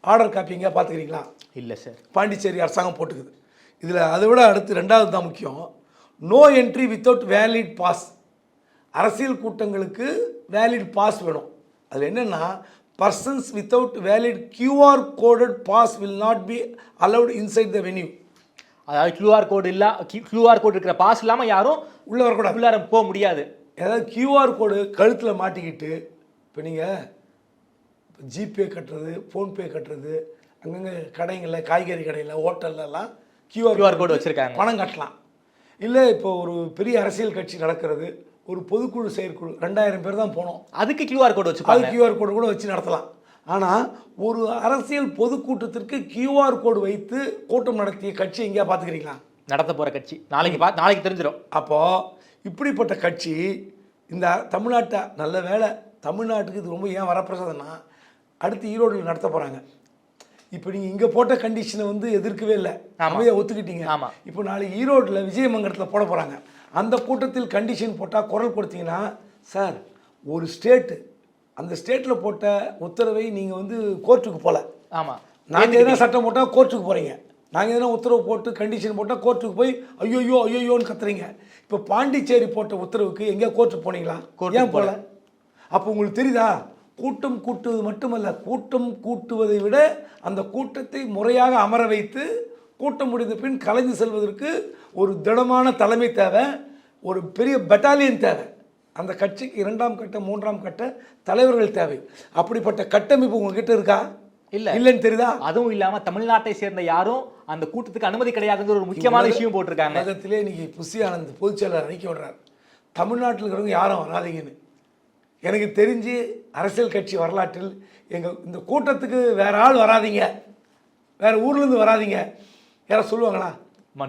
ஆர்டர் காப்பிங்க பார்த்துக்கிறீங்களா? இல்லை சார், பாண்டிச்சேரி அரசாங்கம் போட்டுக்குது. இதில் அதை விட அடுத்து 2வது தான் முக்கியம், no entry without valid pass. அரசியல் கூட்டங்களுக்கு வேலிட் பாஸ் வேணும். அதில் என்னென்னா persons without valid QR coded pass will not be allowed inside the venue. அதாவது QR கோடு இருக்கிற பாஸ் இல்லாமல் யாரும் உள்ளே வரக்கூடாது, உள்ளார போக முடியாது. ஏதாவது QR கோடு கழுத்தில் மாட்டிக்கிட்டு இப்போ நீங்கள் ஜிபே கட்டுறது, ஃபோன்பே கட்டுறது, அங்கங்கே கடைங்களில், காய்கறி கடையில், ஹோட்டல்லலாம் QR கோடு வச்சுருக்காங்க, பணம் கட்டலாம். இல்லை இப்போ ஒரு பெரிய அரசியல் கட்சி நடக்கிறது, ஒரு பொதுக்குழு செயற்குழு 2000 பேர் தான் போனோம், அதுக்கு QR கோடு வச்சுப்பாங்க. அது QR கோடு கூட வச்சு நடத்தலாம். ஆனால் ஒரு அரசியல் பொதுக்கூட்டத்திற்கு QR கோடு வைத்து கூட்டம் நடத்திய கட்சி எங்கேயா பார்த்துக்கிறீங்களா? நடத்த போகிற கட்சி நாளைக்கு தெரிஞ்சிடும். அப்போது இப்படிப்பட்ட கட்சி இந்த தமிழ்நாட்டை, நல்ல வேலை தமிழ்நாட்டுக்கு இது ரொம்ப ஏன் வரப்பிரசாதம்னா, அடுத்து ஈரோடு நடத்த போகிறாங்க. இப்போ நீங்கள் இங்கே போட்ட கண்டிஷனை வந்து எதிர்க்கவே இல்லை, அமைதியாக ஒத்துக்கிட்டீங்க. ஆமா. இப்போ நாளைக்கு ஈரோட்டில் விஜயமங்கலத்தில் போட போகிறாங்க. அந்த கூட்டத்தில் கண்டிஷன் போட்டால் குரல் கொடுத்தீங்கன்னா, சார் ஒரு ஸ்டேட்டு அந்த ஸ்டேட்டில் போட்ட உத்தரவை நீங்கள் வந்து கோர்ட்டுக்கு போகல, ஆமா, நாங்கள் எதனா சட்டம் போட்டால் கோர்ட்டுக்கு போகிறீங்க, நாங்கள் எதனா உத்தரவு போட்டு கண்டிஷன் போட்டால் கோர்ட்டுக்கு போய் ஐயோயோ ஐயோயோன்னு கத்துறீங்க. இப்போ பாண்டிச்சேரி போட்ட உத்தரவுக்கு எங்கேயா கோர்ட்டுக்கு போனீங்களா? ஏன் போகல? அப்போ உங்களுக்கு தெரியுதா, கூட்டம் கூட்டுவது மட்டுமல்ல, கூட்டம் கூட்டுவதை விட அந்த கூட்டத்தை முறையாக அமர வைத்து கூட்டம் முடிந்த பின் கலைந்து செல்வதற்கு ஒரு திடமான தலைமை தேவை, ஒரு பெரிய பெட்டாலியன் தேவை. அந்த கட்சிக்கு 2ஆம் கட்ட 3ஆம் கட்ட தலைவர்கள் தேவை. அப்படிப்பட்ட கட்டமைப்பு உங்ககிட்ட இருக்கா? இல்லைன்னு தெரியுதா? அதுவும் இல்லாம தமிழ்நாட்டை சேர்ந்த யாரும் அந்த கூட்டத்துக்கு அனுமதி கிடையாதுங்கிற ஒரு முக்கியமான விஷயம் போட்டிருக்காங்க. உலகத்திலே இன்னைக்கு புஷி ஆனந்த் பொதுச்செயலாளர் அறிக்கை விடுறாரு, தமிழ்நாட்டில் இருக்கிறவங்க யாரும் வராதீங்கன்னு. எனக்கு தெரிஞ்சு அரசியல் கட்சி வரலாற்றில் எங்கள் இந்த கூட்டத்துக்கு வேற ஆள் வராதிங்க, வேற ஊர்லேருந்து வராதிங்க யாரும் சொல்லுவாங்களா?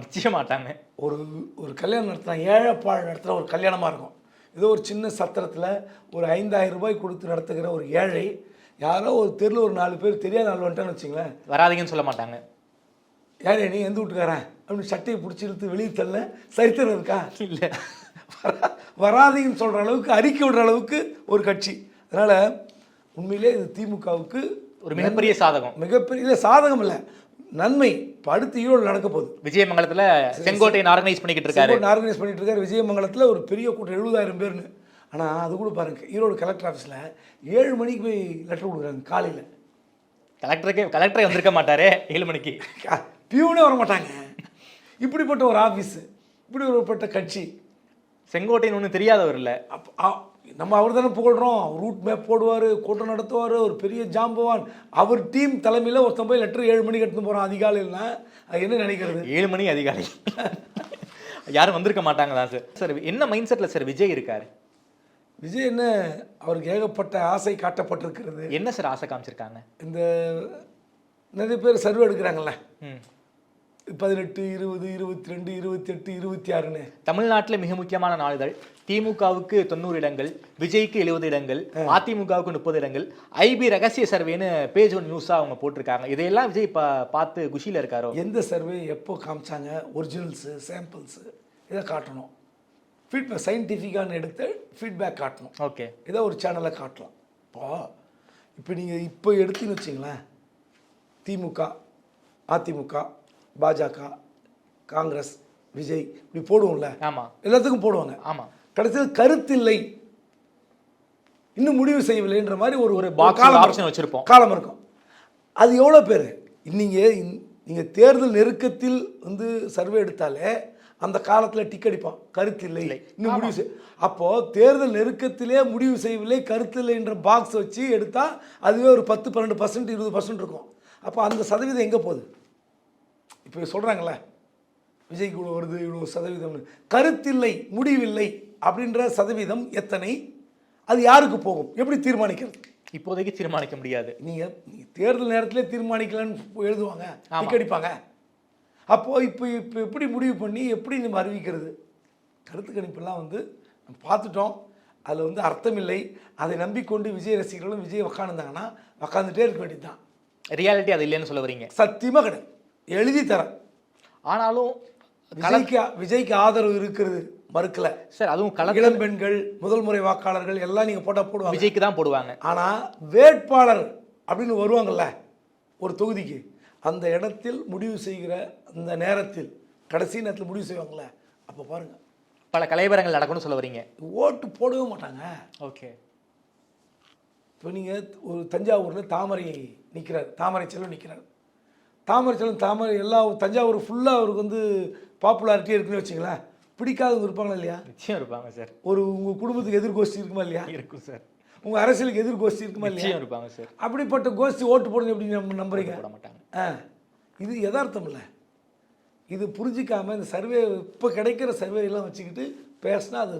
நிச்சய மாட்டாங்க. ஒரு கல்யாணம் நடத்தினா, ஏழைப்பாள் நடத்துகிற ஒரு கல்யாணமாக இருக்கும், ஏதோ ஒரு சின்ன சத்திரத்தில் ஒரு 5000 ரூபாய் கொடுத்து நடத்துகிற ஒரு ஏழை, யாரோ ஒரு தெருவில் ஒரு 4 பேர் தெரியாத ஆள் வந்துட்டான்னு வச்சுங்களேன், வராதிங்கன்னு சொல்ல மாட்டாங்க. யாரே நீ எந்த வீட்டுக்காரன் அப்படின்னு சட்டையை பிடிச்சி இழுத்து வெளியே தள்ள சரித்திரம் இருக்கா? இல்லை, வராதின்னு சொல்கிற அளவுக்கு அறிக்கை விடுற அளவுக்கு ஒரு கட்சி. அதனால் உண்மையிலே இது திமுகவுக்கு ஒரு மிகப்பெரிய சாதகம். மிகப்பெரிய சாதகம் இல்லை, நன்மை. இப்போ அடுத்து ஈரோடு நடக்க போகுது. விஜயமங்கலத்தில் செங்கோட்டையன் ஆர்கனைஸ் பண்ணிக்கிட்டு இருக்காரு. ஆர்கனைஸ் பண்ணிட்டு இருக்காரு. விஜயமங்கலத்தில் ஒரு பெரிய கூட்டம் 70,000 பேர்னு. ஆனால் அது கூட பாருங்க, ஈரோடு கலெக்டர் ஆஃபீஸில் 7 மணிக்கு போய் லெட்டர் கொடுக்குறாங்க காலையில். கலெக்டரே வந்திருக்க மாட்டாரே 7 மணிக்கு, பியூனே வர மாட்டாங்க. இப்படிப்பட்ட ஒரு ஆஃபீஸு, இப்படி ஒருப்பட்ட கட்சி. செங்கோட்டையன் ஒன்றும் தெரியாதவர் இல்லை. நம்ம அவர் தானே புகழ்கிறோம், ரூட் மேப் போடுவார், கூட்டம் நடத்துவார், ஒரு பெரிய ஜாம்பவான். அவர் டீம் தலைமையில் ஒருத்தன் போய் லெட்டர் 7 மணிக்கு எடுத்துன்னு போகிறான் அதிகாலையில்னா, அது என்ன நினைக்கிறது? 7 மணி அதிகாலை யாரும் வந்திருக்க மாட்டாங்க தான் சார். சார் என்ன மைண்ட் செட்டில் சார் விஜய் இருக்காரு? விஜய் என்ன, அவருக்கு ஏகப்பட்ட ஆசை காட்டப்பட்டிருக்கிறது. என்ன சார் ஆசை காமிச்சிருக்காங்க? இந்த நிறைய பேர் சர்வே எடுக்கிறாங்கல்ல, 18, 20, 22, 28, 26ன்னு தமிழ்நாட்டில் மிக முக்கியமான நாளிதழ். திமுகவுக்கு 90 இடங்கள், விஜய்க்கு 70 இடங்கள், அதிமுகவுக்கு 30 இடங்கள், ஐபி ரகசிய சர்வேன்னு பேஜ் 1 நியூஸாக அவங்க போட்டிருக்காங்க. இதையெல்லாம் விஜய் பார்த்து குஷியில் இருக்காரோ? எந்த சர்வே எப்போ காமிச்சாங்க? ஒரிஜினல்ஸு, சாம்பிள்ஸு இதை காட்டணும். ஃபீட்பேக் சயின்டிஃபிக்கான எடுத்து ஃபீட்பேக் காட்டணும். ஓகே, ஏதோ ஒரு சேனலை காட்டலாம். இப்போ நீங்கள் இப்போ எடுத்துன்னு வச்சிங்களேன், திமுக, அதிமுக, பாஜக, காங்கிரஸ், விஜய் இப்படி போடுவோம்ல. ஆமாம், எல்லாத்துக்கும் போடுவாங்க. ஆமாம். கடைசியில் கருத்தில்லை, இன்னும் முடிவு செய்யவில்லைன்ற மாதிரி ஒரு ஆப்ஷன் வச்சுருப்போம், காலம் இருக்கும். அது எவ்வளோ பேர்? நீங்கள் தேர்தல் நெருக்கத்தில் வந்து சர்வே எடுத்தாலே அந்த காலத்தில் டிக் அடிப்பான், கருத்தில்லை இன்னும் முடிவு செய். அப்போது தேர்தல் நெருக்கத்திலே முடிவு செய்யவில்லை, கருத்தில்லைன்ற பாக்ஸ் வச்சு எடுத்தால் அதுவே ஒரு 10-12%, 20% இருக்கும். அப்போ அந்த சதவீதம் எங்கே போகுது? இப்போ சொல்கிறாங்களே விஜய்க்கு இவ்வளோ வருது, இவ்வளோ சதவீதம், கருத்தில்லை முடிவில்லை அப்படின்ற சதவீதம் எத்தனை? அது யாருக்கு போகும்? எப்படி தீர்மானிக்கிறது? இப்போதைக்கு தீர்மானிக்க முடியாது. நீங்கள் தேர்தல் நேரத்திலே தீர்மானிக்கலன்னு எழுதுவாங்க, டிக் அடிப்பாங்க. அப்போது இப்போ எப்படி முடிவு பண்ணி எப்படி நம்ம அறிவிக்கிறது? கருத்து கணிப்பெல்லாம் வந்து நம்ம பார்த்துட்டோம், அதில் வந்து அர்த்தம் இல்லை. அதை நம்பிக்கொண்டு விஜய் ரசிகர்களும் விஜய் உக்காந்துருந்தாங்கன்னா உக்காந்துட்டே இருக்க வேண்டியது தான். ரியாலிட்டி அது இல்லைன்னு சொல்ல வரீங்க? சத்தியமாக கிடையாது, எழுதி தரேன். ஆனாலும் விஜய்க்கு ஆதரவு இருக்கிறது, மறுக்கல சார். அதுவும் இளம் பெண்கள், முதல் முறை வாக்காளர்கள் எல்லாம் நீங்கள் போட்டால் போடுவாங்க, விஜய்க்கு தான் போடுவாங்க. ஆனால் வேட்பாளர் அப்படின்னு வருவாங்கல்ல ஒரு தொகுதிக்கு, அந்த இடத்தில் முடிவு செய்கிற அந்த நேரத்தில், கடைசி நேரத்தில் முடிவு செய்வாங்கள்ல, அப்போ பாருங்கள் பல கலைவரங்கள் நடக்கும்னு சொல்ல வரீங்க. ஓட்டு போடவே மாட்டாங்க. ஓகே, இப்போ நீங்கள் ஒரு தஞ்சாவூரில் தாமரை நிற்கிறார், தாமரை செல்வம் நிற்கிறார். தாமரை செல்வம் எல்லா தஞ்சாவூர் ஃபுல்லாக அவருக்கு வந்து பாப்புலாரிட்டியே இருக்குன்னு வச்சுங்களேன், பிடிக்காதவங்க இருப்பாங்களா இல்லையா? நிச்சயம் இருப்பாங்க சார். உங்கள் குடும்பத்துக்கு எதிர்கோஷ்டி இருக்குமா இல்லையா? இருக்கும் சார். உங்கள் அரசியலுக்கு எதிர்கோஷ்டி இருக்குமா இல்லையா? நிச்சயம் இருப்பாங்க சார். அப்படிப்பட்ட கோஷ்டி ஓட்டு போடுங்க எப்படி நம்புறீங்க? போட மாட்டாங்க. இது யதார்த்தம் இல்லை. இது புரிஞ்சிக்காமல் இந்த சர்வே, இப்போ கிடைக்கிற சர்வேலாம் வச்சுக்கிட்டு பேசினா அது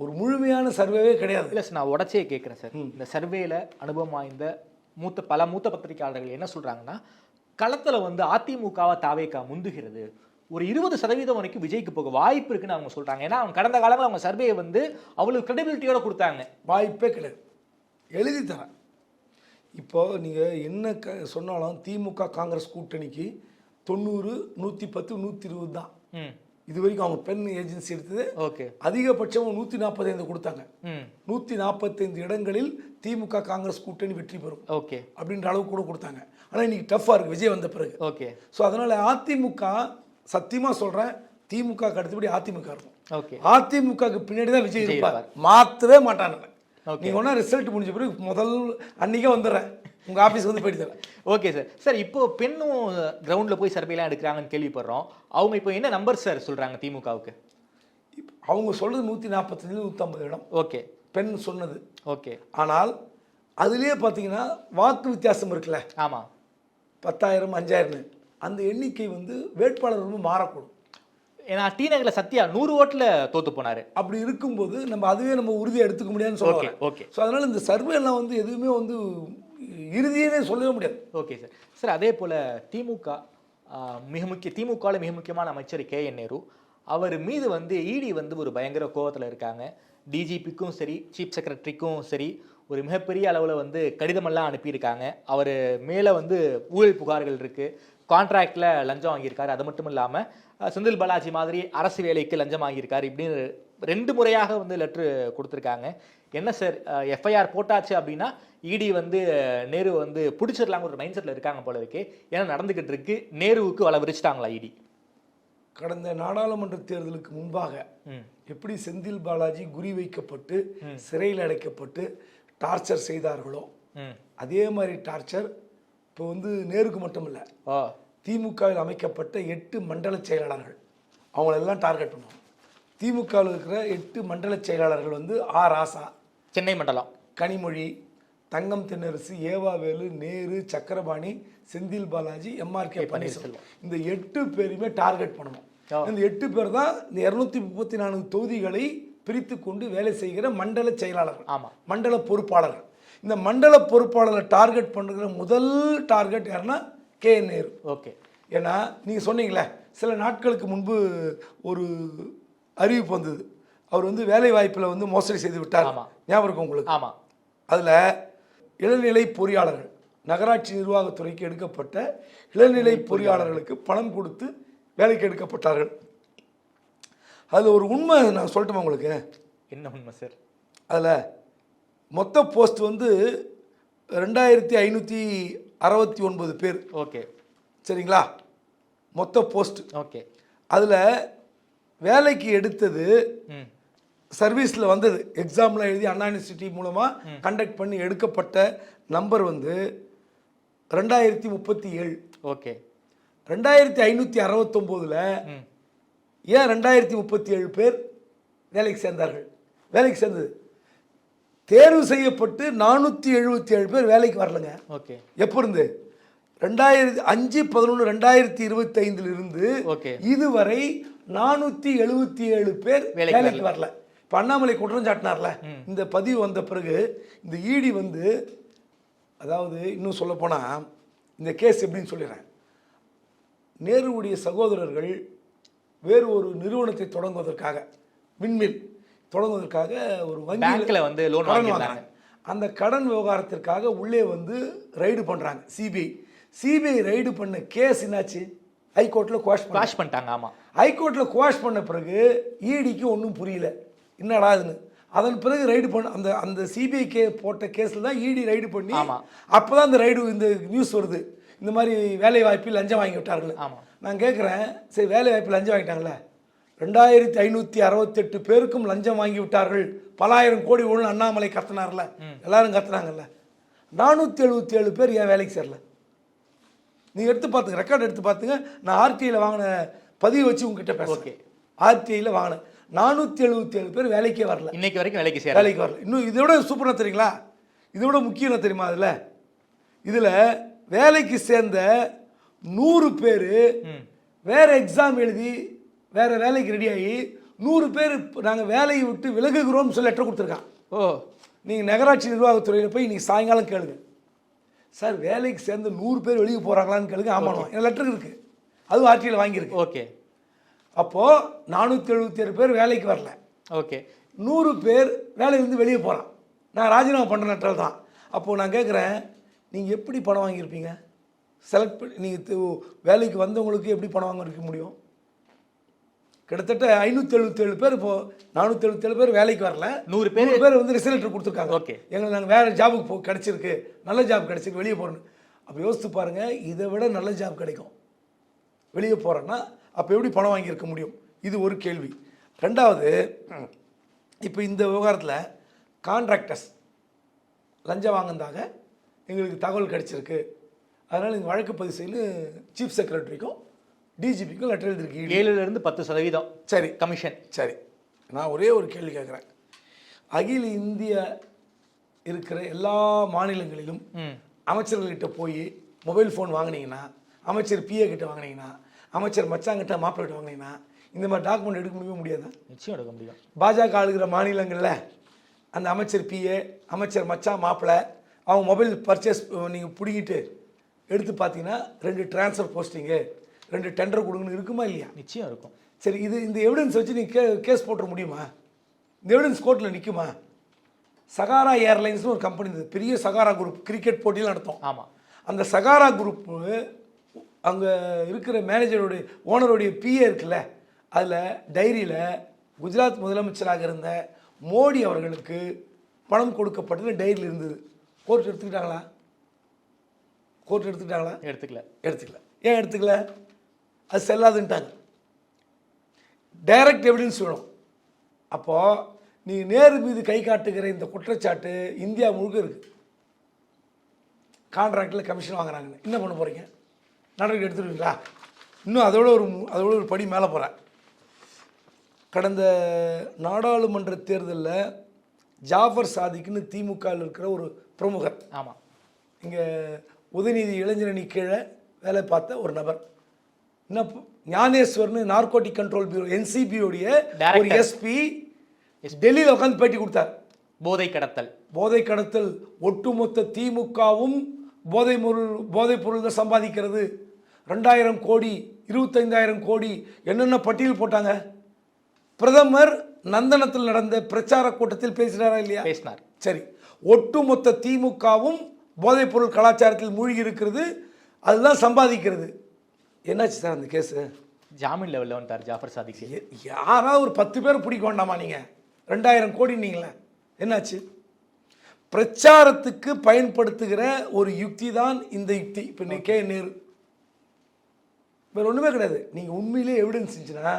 ஒரு முழுமையான சர்வேவே கிடையாது. இல்லை சார், நான் உடச்சே கேட்குறேன் சார். இந்த சர்வேல அனுபவம் வாய்ந்த பல மூத்த பத்திரிகையாளர்கள் என்ன சொல்கிறாங்கன்னா, களத்தில் வந்து அதிமுகவை தாவேகா முந்துகிறது, ஒரு 20% வரைக்கும் விஜய்க்கு போக வாய்ப்பு இருக்குன்னு அவங்க சொல்கிறாங்க. ஏன்னா அவங்க கடந்த காலங்களில் அவங்க சர்வேயை வந்து அவ்வளவு கிரெடிபிலிட்டியோட கொடுத்தாங்க. வாய்ப்பே கிடையாது, எழுதி தரேன். இப்போ நீங்கள் என்ன சொன்னாலும் திமுக காங்கிரஸ் கூட்டணிக்கு 90, 110, 120 தான். இது வரைக்கும் அவங்க பெண் ஏஜென்சி எடுத்தது. ஓகே. அதிகபட்சம் 145 கொடுத்தாங்க. 145 இடங்களில் திமுக காங்கிரஸ் கூட்டணி வெற்றி பெறும். ஓகே. அப்படின்ற அளவுக்கு கூட கொடுத்தாங்க. ஆனால் இன்னைக்கு டஃப்பாக இருக்குது விஜய் வந்த பிறகு. ஓகே. ஸோ அதனால் அதிமுக சத்தியமாக சொல்கிறேன், திமுக அடுத்தபடி அதிமுக இருக்கும். ஓகே. அதிமுகவுக்கு பின்னாடி தான் விஜய் இருப்பார், மாற்றவே மாட்டானுங்க. நீங்கள் ஒன்றா ரிசல்ட் முடிஞ்ச பிறகு முதல் அன்றைக்கே வந்துடுறேன், உங்கள் ஆஃபீஸ் வந்து போயிட்டு தரேன். Okay sir. சார் இப்போ பெண்ணும் கிரவுண்டில் போய் சர்வேலாம் எடுக்கிறாங்கன்னு கேள்விப்படுறோம். அவங்க இப்போ என்ன நம்பர் சார் சொல்கிறாங்க திமுகவுக்கு? அவங்க சொல்கிறது 145, 150 இடம். ஓகே. பெண் சொன்னது. ஓகே. ஆனால் அதுலேயே பார்த்தீங்கன்னா வாக்கு வித்தியாசம் இருக்குல்ல. ஆமாம். 10,000, 5,000 அந்த எண்ணிக்கை வந்து வேட்பாளர் ரொம்ப மாறக்கூடும். ஏன்னா டி நகரில் சத்யா 100 ஓட்டில் தோத்து போனார். அப்படி இருக்கும்போது அதுவே நம்ம உறுதியை எடுத்துக்க முடியாதுன்னு சொல்லுவோம். ஓகே. ஸோ அதனால் இந்த சர்வேலாம் வந்து எதுவுமே வந்து இறுதியே சொல்லவே முடியாது. Okay sir. சார் அதே போல் திமுகவில் மிக முக்கியமான அமைச்சர் KN நேரு, அவர் மீது வந்து இடி வந்து ஒரு பயங்கர கோவத்தில் இருக்காங்க. டிஜிபிக்கும் சரி, சீஃப் செக்ரட்டரிக்கும் சரி, ஒரு மிகப்பெரிய அளவில் வந்து கடிதமெல்லாம் அனுப்பியிருக்காங்க. அவர் மேலே வந்து ஊழல் புகார்கள் இருக்குது, கான்ட்ராக்டில் லஞ்சம் வாங்கியிருக்காரு. அது மட்டும் இல்லாமல் செந்தில் பாலாஜி மாதிரி அரசு வேலைக்கு லஞ்சம் வாங்கியிருக்காரு. இப்படின்னு 2 முறையாக வந்து லெட்ரு கொடுத்துருக்காங்க. என்ன சார், எஃப்ஐஆர் போட்டாச்சு அப்படின்னா இடி வந்து நேரு வந்து பிடிச்சிடலாங்க ஒரு மைண்ட் செட்டில் இருக்காங்க போல இருக்கு. ஏன்னா நடந்துக்கிட்டு இருக்கு, நேருவுக்கு வலை விரிச்சிட்டாங்களா இடி? கடந்த நாடாளுமன்ற தேர்தலுக்கு முன்பாக எப்படி செந்தில் பாலாஜி குறி வைக்கப்பட்டு சிறையில் அடைக்கப்பட்டு டார்ச்சர் செய்தார்களோ அதே மாதிரி டார்ச்சர் இப்போ வந்து நேருக்கு மட்டும் இல்லை, திமுகவில் அமைக்கப்பட்ட 8 மண்டல செயலாளர்கள் அவங்களெல்லாம் டார்கெட் பண்ணுவாங்க. திமுகவில் இருக்கிற 8 மண்டல செயலாளர்கள் வந்து ராசா, சென்னை மண்டலம், கனிமொழி, தங்கம் தென்னரசு, ஏவாவேலு, நேரு, சக்கரபாணி, செந்தில் பாலாஜி, MRK பன்னீர்செல்வம், இந்த 8 பேரையுமே டார்கெட் பண்ணணும். இந்த 8 பேர் தான் இந்த 234 தொகுதிகளை பிரித்து கொண்டு வேலை செய்கிற மண்டல செயலாளர்கள். ஆமாம், மண்டல பொறுப்பாளர்கள். இந்த மண்டல பொறுப்பாளரை டார்கெட் பண்ணுற முதல் டார்கெட் யாருன்னா KN நேரு. ஓகே. ஏன்னா நீங்கள் சொன்னீங்களே, சில நாட்களுக்கு முன்பு ஒரு அறிவிப்பு வந்தது, அவர் வந்து வேலை வாய்ப்பில் வந்து மோசடி செய்து விட்டார். ஞாபகம் இருக்கும் உங்களுக்கு? ஆமாம். அதில் இளநிலை பொறியாளர்கள், நகராட்சி நிர்வாகத்துறைக்கு எடுக்கப்பட்ட இளநிலை பொறியாளர்களுக்கு பணம் கொடுத்து வேலைக்கு எடுக்கப்பட்டார்கள். அதில் ஒரு உண்மை நான் சொல்லட்டுமா உங்களுக்கு? என்ன உண்மை சார்? அதில் மொத்த போஸ்ட் வந்து 2569 பேர். ஓகே. சரிங்களா? மொத்த போஸ்ட். ஓகே. அதில் வேலைக்கு எடுத்தது சர்வீஸில் வந்தது, எக்ஸாம்லாம் எழுதி அண்ணா யூனிவர்சிட்டி மூலமாக கண்டக்ட் பண்ணி எடுக்கப்பட்ட நம்பர் வந்து 2037. ஓகே. 2569ல் ஏன் 2037 பேர் வேலைக்கு சேர்ந்தார்கள்? வேலைக்கு சேர்ந்தது தேர்வு செய்யப்பட்டு 477 பேர் வேலைக்கு வரலங்க. ஓகே. எப்போ இருந்து? 5/11/2025 இருந்து இதுவரை 477 பேர் வேலைக்கு வரல. இப்போ அண்ணாமலை குற்றம் சாட்டினார்ல, இந்த பதிவு வந்த பிறகு இந்த இடி வந்து, அதாவது இன்னும் சொல்ல போனால் இந்த கேஸ் எப்படின்னு சொல்லிடுறேன். நேருவுடைய சகோதரர்கள் வேறு ஒரு நிறுவனத்தை தொடங்குவதற்காக, விண்மில் தொடங்குவதற்காக ஒரு வங்கியில் வந்து லோன் வாங்கினாங்க. அந்த கடன் விவகாரத்திற்காக உள்ளே வந்து ரைடு பண்ணுறாங்க சிபிஐ ரைடு பண்ண கேஸ் என்னாச்சு? ஹைகோர்ட்டில் குவாஷ் பண்ணிட்டாங்க. ஆமாம், ஹைகோர்ட்டில் குவாஷ் பண்ண பிறகு இடிக்கு ஒன்றும் புரியல, என்னடா இதுன்னு. அதன் பிறகு ரைடு பண்ண அந்த சிபிஐ போட்ட கேஸில் தான் இடி ரைடு பண்ணி, அப்போ தான் இந்த ரைடு இந்த நியூஸ் வருது, இந்த மாதிரி வேலை வாய்ப்பில் லஞ்சம் வாங்கி விட்டார்கள். நான் கேட்குறேன், சரி வேலை வாய்ப்பில் லஞ்சம் வாங்கிட்டாங்களே, 2568 பேருக்கும் லஞ்சம் வாங்கி விட்டார்கள், பல ஆயிரம் கோடி ஒன்று அண்ணாமலை கத்துனார்ல, எல்லாரும் கத்துனாங்கல்ல, 477 பேர் ஏன் வேலைக்கு சேரல? நீங்கள் எடுத்து பார்த்துங்க, ரெக்கார்டு எடுத்து பார்த்துங்க. நான் ஆர்டிஐயில் வாங்கின பதிவு வச்சு உங்ககிட்ட பேசுகிறேன். ஆர்டிஐயில் வாங்கினேன், 477 பேர் வேலைக்கே வரல, இன்னைக்கு வரைக்கும் வேலைக்கு வரல. இன்னும் இதோட சூப்பராக தெரியுங்களா? இதோட முக்கியம் தெரியுமா? இதில் வேலைக்கு சேர்ந்த 100 பேர் வேற எக்ஸாம் எழுதி வேற வேலைக்கு ரெடியாகி 100 பேர் நாங்கள் வேலையை விட்டு விலகுகிறோம்னு சொல்லி லெட்டர் கொடுத்துருக்கான். நீங்கள் நகராட்சி நிர்வாகத்துறையில் போய் இன்னைக்கு சாயங்காலம் கேளுங்க, சார் வேலைக்கு சேர்ந்து 100 பேர் வெளியே போகிறாங்களான்னு கேளுங்க. ஆமாம், என் லெட்டர் இருக்குது, அதுவும் ஆர்டிஐயில் வாங்கியிருக்கு. ஓகே. அப்போது 477 பேர் வேலைக்கு வரல. ஓகே. 100 பேர் வேலையிலேருந்து வெளியே போகிறான். நான் ராஜினாமா பண்ணுற லெட்டர் தான். அப்போது நான் கேட்குறேன், நீங்கள் எப்படி பணம் வாங்கியிருப்பீங்க? செலக்ட் பண்ணி நீங்கள் வேலைக்கு வந்தவங்களுக்கு எப்படி பணம் வாங்கிருக்க முடியும்? கிட்டத்தட்ட 577 பேர், இப்போது 477 பேர் வேலைக்கு வரல, 100 பேர் வந்து ரிசல்ட் கொடுத்துருக்காங்க. ஓகே, எங்களுக்கு நாங்கள் வேறு ஜாபுக்கு கிடச்சிருக்கு, நல்ல ஜாப் கிடச்சிருக்கு, வெளியே போகிறோன்னு. அப்போ யோசித்து பாருங்கள், இதை விட நல்ல ஜாப் கிடைக்கும் வெளியே போகிறேன்னா அப்போ எப்படி பணம் வாங்கியிருக்க முடியும்? இது ஒரு கேள்வி. ரெண்டாவது, இப்போ இந்த விவகாரத்தில் கான்ட்ராக்டர்ஸ் லஞ்சம் வாங்கினதாக எங்களுக்கு தகவல் கிடச்சிருக்கு, அதனால் இந்த வழக்கு பதிவு செய்யு சீஃப் செக்ரட்டரிக்கும் டிஜிபிக்கும் லெட்டர் எழுதிருக்கு. 7லேருந்து 10% சரி கமிஷன். சரி, நான் ஒரே ஒரு கேள்வி கேட்குறேன். அகில இந்திய இருக்கிற எல்லா மாநிலங்களிலும் அமைச்சர்கள்கிட்ட போய் மொபைல் ஃபோன் வாங்கினீங்கன்னா, அமைச்சர் பிஏ கிட்ட வாங்கினீங்கன்னா, அமைச்சர் மச்சாங்கிட்ட மாப்பிள்ளைகிட்ட வாங்கினீங்கன்னா, இந்த மாதிரி டாக்குமெண்ட் எடுக்க முடியவே முடியாதா? நிச்சயம் எடுக்க முடியும். பாஜக ஆளுகிற மாநிலங்களில் அந்த அமைச்சர் பிஏ, அமைச்சர் மச்சான், மாப்பிள்ளை, அவங்க மொபைல் பர்ச்சேஸ் நீங்கள் பிடிக்கிட்டு எடுத்து பார்த்தீங்கன்னா 2 ட்ரான்ஸ்ஃபர் போஸ்டிங்கு, 2 டெண்டர் கொடுங்கன்னு இருக்குமா இல்லையா? நிச்சயம் இருக்கும். சரி, இந்த எவிடன்ஸ் வச்சு நீங்கள் கேஸ் போட்டுற முடியுமா? இந்த எவிடன்ஸ் கோர்ட்டில் நிற்குமா? சகாரா ஏர்லைன்ஸ்னு ஒரு கம்பெனி இருந்தது, பெரிய சகாரா குரூப், கிரிக்கெட் போட்டியில் நடத்தும். ஆமாம், அந்த சகாரா குரூப்பு அங்கே இருக்கிற மேனேஜருடைய ஓனருடைய பிஏ இருக்குல்ல, அதில் டைரியில் குஜராத் முதலமைச்சராக இருந்த மோடி அவர்களுக்கு பணம் கொடுக்கப்பட்டது டைரியில் இருந்தது. கோர்ட் எடுத்துக்கிட்டாங்களா? கோர்ட் எடுத்துக்கிட்டாங்களா? எடுத்துக்கல. ஏன் எடுத்துக்கல? அது செல்லாதுன்ட்டாங்க. டைரக்ட் எவிடன்ஸ் வேணும். அப்போது நீ நேரு மீது கை காட்டுகிற இந்த குற்றச்சாட்டு இந்தியா முழுக்க இருக்குது. கான்ட்ராக்டில் கமிஷன் வாங்குறாங்கன்னு என்ன பண்ண போகிறீங்க? நடவடிக்கை எடுத்துருவீங்களா? இன்னும் அதோட ஒரு படி மேலே போகிறேன். கடந்த நாடாளுமன்ற தேர்தலில் ஜாஃபர் சாதிக்குன்னு திமுகவில் இருக்கிற ஒரு பிரமுகர், ஆமாம், இங்கே உதயநிதி இளைஞரணி கீழே வேலை பார்த்த ஒரு நபர், இன்னும் ஞானேஸ்வர்னு நார்கோட்டிக் கண்ட்ரோல் பியூரோ NCBயோடைய ஒரு எஸ்பி டெல்லியில் உட்காந்து பேட்டி கொடுத்தார். போதை கடத்தல் ஒட்டுமொத்த திமுகவும் போதைப் பொருள் தான் சம்பாதிக்கிறது, 2000 கோடி 25,000 கோடி என்னென்ன பட்டியல் போட்டாங்க. பிரதமர் நந்தனத்தில் நடந்த பிரச்சார கூட்டத்தில் பேசினாரா இல்லையா? பேசினார். சரி, ஒட்டுமொத்த திமுகவும் போதைப் பொருள் கலாச்சாரத்தில் மூழ்கி இருக்கிறது, அதுதான் சம்பாதிக்கிறது. என்னாச்சு சார் அந்த கேஸு? ஜாமீன் லெவலில் வந்துட்டார் ஜாஃபர் சாதிக்கு. யாராவது ஒரு 10 பேர் பிடிக்க வேண்டாமா? நீங்கள் 2000 கோடி நீங்களே, என்னாச்சு? பிரச்சாரத்துக்கு பயன்படுத்துகிற ஒரு யுக்தி தான் இந்த யுக்தி. இப்போ நேரு வேறு ஒன்றுமே கிடையாது. நீங்கள் உண்மையிலே எவிடன்ஸ் இருந்துச்சுன்னா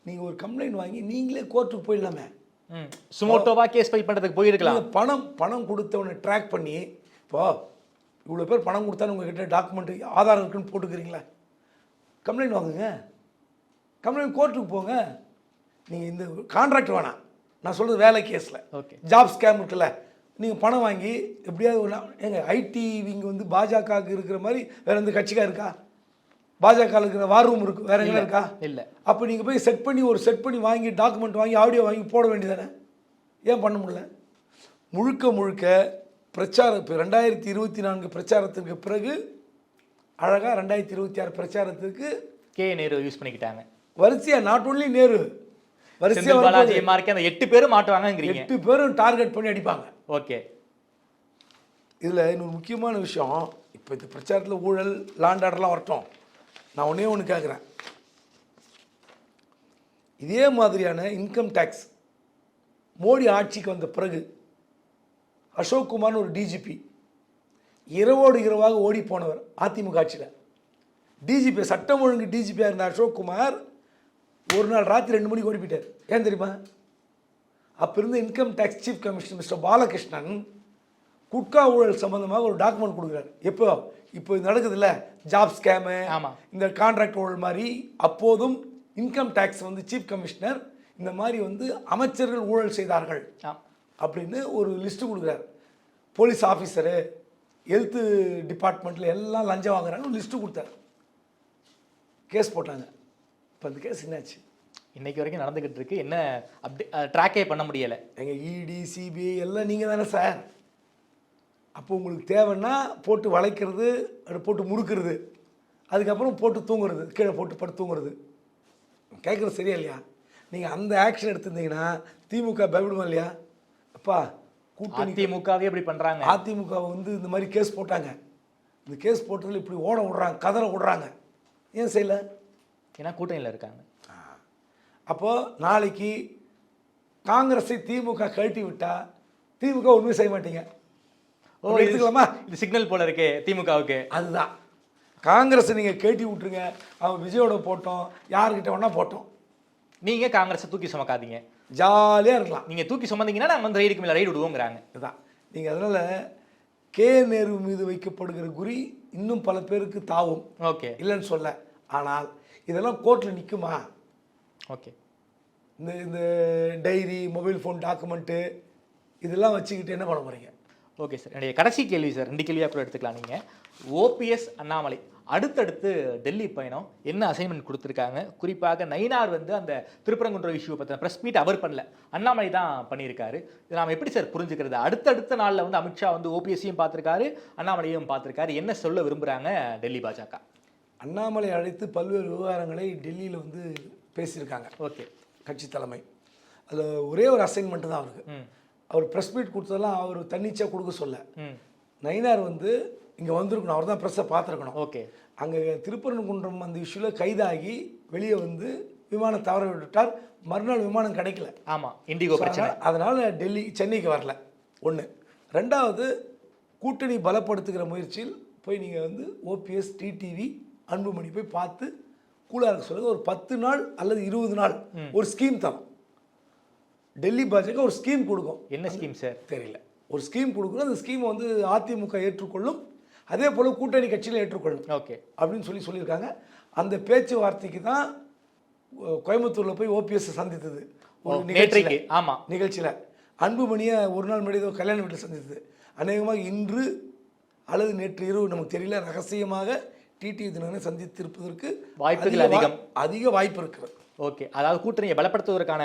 நீங்கள் ஒரு கம்ப்ளைண்ட் வாங்கி நீங்களே கோர்ட்டுக்கு போயிடலாமே. சுமோட்டோவாக கேஸ் ஃபைல் பண்ணுறதுக்கு போயிருக்கலாம். பணம் கொடுத்தவனை ட்ராக் பண்ணி, இப்போ இவ்வளோ பேர் பணம் கொடுத்தான்னு உங்ககிட்ட டாக்குமெண்ட் ஆதாரம் இருக்குன்னு போட்டுக்கிறீங்களா? கம்ப்ளைண்ட் வாங்குங்க, கம்ப்ளைண்ட் கோர்ட்டுக்கு போங்க. நீங்கள் இந்த கான்ட்ராக்ட் வேணாம், நான் சொல்கிறது வேலை கேஸில். ஓகே, ஜாப் ஸ்கேம் இருக்குல்ல, நீங்கள் பணம் வாங்கி எப்படியாவது ஒன்றா எங்கள் ஐடி இங்கே வந்து பாஜகவுக்கு இருக்கிற மாதிரி வேறு எந்த கட்சிக்காக இருக்கா? பாஜக இருக்கிற வார் ரூம் இருக்குது, வேறு எங்கே இருக்கா? இல்லை. அப்போ நீங்கள் போய் செட் பண்ணி வாங்கி டாக்குமெண்ட் வாங்கி ஆடியோ வாங்கி போட வேண்டியதானே? ஏன் பண்ண முடியல? முழுக்க பிரச்சாரம் இப்போ 2024 பிரச்சாரத்திற்கு பிறகு அழகாக 2026 பிரச்சாரத்துக்கு நேரு யூஸ் பண்ணிக்கிட்டாங்க. வரிசையாக நாட் ஒன்லி நேரு, வரிசையாக பாலாஜி மார்க்கே அந்த 8 பேரும் மாட்டுவாங்கங்கிறீங்க. 8 பேரும் டார்கெட் பண்ணி அடிப்பாங்க. ஓகே, இதில் இன்னொரு முக்கியமான விஷயம், இப்போ இந்த பிரச்சாரத்தில் ஊழல் லாண்ட் ஆர்டர்லாம் வரட்டும், நான் ஒன்று கேட்குறேன். இதே மாதிரியான இன்கம் டேக்ஸ் மோடி ஆட்சிக்கு வந்த பிறகு அசோக் குமார்னு ஒரு டிஜிபி இரவோடு இரவாக ஓடி போனவர் அதிமுக ஆட்சியில். டிஜிபி சட்டம் ஒழுங்கு டிஜிபியாக இருந்த அசோக் குமார் ஒரு நாள் ராத்திரி 2 மணிக்கு ஓடி போயிட்டார். ஏன் தெரியுமா? அப்போ இருந்த income tax chief commissioner mister Balakrishnan gutka ஊழல் சம்பந்தமாக ஒரு டாக்குமெண்ட் கொடுக்குறாரு. இப்போ நடக்குதுல்ல ஜாப் ஸ்கேமு, இந்த கான்ட்ராக்ட் ஊழல் மாதிரி, அப்போதும் இன்கம் டேக்ஸ் வந்து சீஃப் கமிஷனர் இந்த மாதிரி வந்து அமைச்சர்கள் ஊழல் செய்தார்கள் அப்படின்னு ஒரு லிஸ்ட்டு கொடுக்குறாரு. போலீஸ் ஆஃபீஸரு, ஹெல்த்து டிபார்ட்மெண்ட்டில் எல்லாம் லஞ்சம் வாங்குறாங்கன்னு ஒரு லிஸ்ட்டு கொடுத்தாரு. கேஸ் போட்டாங்க. இப்போ அந்த கேஸ் என்னாச்சு? இன்னைக்கு வரைக்கும் நடந்துக்கிட்டு இருக்கு. என்ன ட்ராக்கே பண்ண முடியலை. எங்கள் இடி சிபிஐ எல்லாம் நீங்கள் தானே சார். அப்போ உங்களுக்கு தேவைன்னா போட்டு வளைக்கிறது, அதை போட்டு முறுக்கிறது, அதுக்கப்புறம் போட்டு தூங்குறது, கீழே போட்டு படுத்து தூங்குறது. கேட்குறது சரியா இல்லையா? நீங்கள் அந்த ஆக்ஷன் எடுத்திருந்தீங்கன்னா திமுக பயப்படுமா இல்லையா? அப்பா கூட்டணி அதிமுகவே எப்படி பண்ணுறாங்க? அதிமுக வந்து இந்த மாதிரி கேஸ் போட்டாங்க. இந்த கேஸ் போட்டதில் இப்படி ஓட விடுறாங்க, கதற விடுறாங்க, ஏன் செய்யலை? ஏன்னா கூட்டணியில் இருக்காங்க. அப்போது நாளைக்கு காங்கிரஸை திமுக கழட்டி விட்டா திமுக ஒன்றுமே செய்ய மாட்டீங்க. எடுத்துக்கலாமா? இது சிக்னல் போல இருக்கே திமுகவுக்கு. அதுதான், காங்கிரஸை நீங்கள் கேட்டி விட்டுருங்க, அவன் விஜயோட போட்டோம், யாருக்கிட்ட வேணா போட்டோம், நீங்கள் காங்கிரஸை தூக்கி சுமக்காதீங்க, ஜாலியாக இருக்கலாம். நீங்கள் தூக்கி சுமந்தீங்கன்னா நாங்கள் வந்து ரைடுக்கு மேலே ரைடு விடுவோங்கிறாங்க. இதுதான் நீங்கள். அதனால் கே நேரு மீது வைக்கப்படுகிற குறி இன்னும் பல பேருக்கு தாவும். ஓகே, இல்லைன்னு சொல்ல. ஆனால் இதெல்லாம் கோர்ட்டில் நிற்குமா? ஓகே. இந்த டைரி, மொபைல் ஃபோன் டாக்குமெண்ட்டு இதெல்லாம் வச்சுக்கிட்டு என்ன பண்ண போகிறீங்க? ஓகே சார், என்னுடைய கடைசி கேள்வி சார், 2 கேள்வியாக கூட எடுத்துக்கலாம். நீங்கள் ஓபிஎஸ் அண்ணாமலை அடுத்தடுத்து டெல்லி பயணம் என்ன அசைன்மெண்ட் கொடுத்துருக்காங்க? குறிப்பாக நயினார் வந்து அந்த திருப்பரங்குன்றம் இஷ்யூ பற்றின ப்ரெஸ் மீட் அவர் பண்ணல, அண்ணாமலை தான் பண்ணியிருக்காரு. இதை நாம் எப்படி சார் புரிஞ்சுக்கிறது? அடுத்தடுத்த நாளில் வந்து அமித்ஷா வந்து ஓபிஎஸ்ஸையும் பார்த்துருக்காரு, அண்ணாமலையும் பார்த்துருக்காரு. என்ன சொல்ல விரும்புகிறாங்க டெல்லி பாஜக? அண்ணாமலை அழைத்து பல்வேறு விவகாரங்களை டெல்லியில் வந்து பேசியிருக்காங்க. ஓகே, கட்சி தலைமை அதில் ஒரே ஒரு அசைன்மெண்ட்டு தான் அவருக்கு. அவர் ப்ரெஸ் மீட் கொடுத்ததெல்லாம் அவர் தன்னிச்சா கொடுக்க சொல்ல. நயினார் வந்து இங்கே வந்திருக்கணும், அவர் தான் ப்ரெஸ்ஸை பார்த்துருக்கணும். ஓகே, அங்கே திருப்பரங்குன்றம் அந்த இஷ்யூவில் கைதாகி வெளியே வந்து விமானம் தவற விட்டுட்டார். மறுநாள் விமானம் கிடைக்கல. ஆமாம், இண்டிகோ பிரச்சனை. அதனால் சென்னைக்கு வரல. ஒன்று. ரெண்டாவது, கூட்டணி பலப்படுத்துகிற முயற்சியில் போய் நீங்கள் வந்து ஓபிஎஸ், டிடிவி, அன்புமணி போய் பார்த்து கூலாக இருக்க சொல்லுங்கள். ஒரு 10 நாள் அல்லது 20 நாள் ஒரு ஸ்கீம் தரும். டெல்லி பாஜக ஒரு ஸ்கீம் கொடுக்கும். என்ன ஸ்கீம் சார் தெரியல. ஒரு ஸ்கீம் கொடுக்கணும். அந்த ஸ்கீமை வந்து அதிமுக ஏற்றுக்கொள்ளும், அதே போல் கூட்டணி கட்சியில் ஏற்றுக்கொள்ளும். ஓகே, அப்படின்னு சொல்லியிருக்காங்க. அந்த பேச்சுவார்த்தைக்கு தான் கோயம்புத்தூரில் போய் ஓபிஎஸ் சந்தித்தது ஒரு நிகழ்ச்சிக்கு. ஆமாம், நிகழ்ச்சியில் அன்புமணியை ஒரு நாள் முன்னாடி கல்யாண வீட்டில் சந்தித்தது. அநேகமாக இன்று அல்லது நேற்று இரவு நமக்கு தெரியல, ரகசியமாக டிடிவி தினகரனை சந்தித்திருப்பதற்கு வாய்ப்புகள் அதிக வாய்ப்பு இருக்கிறது. ஓகே, அதாவது கூட்டணியை பலப்படுத்துவதற்கான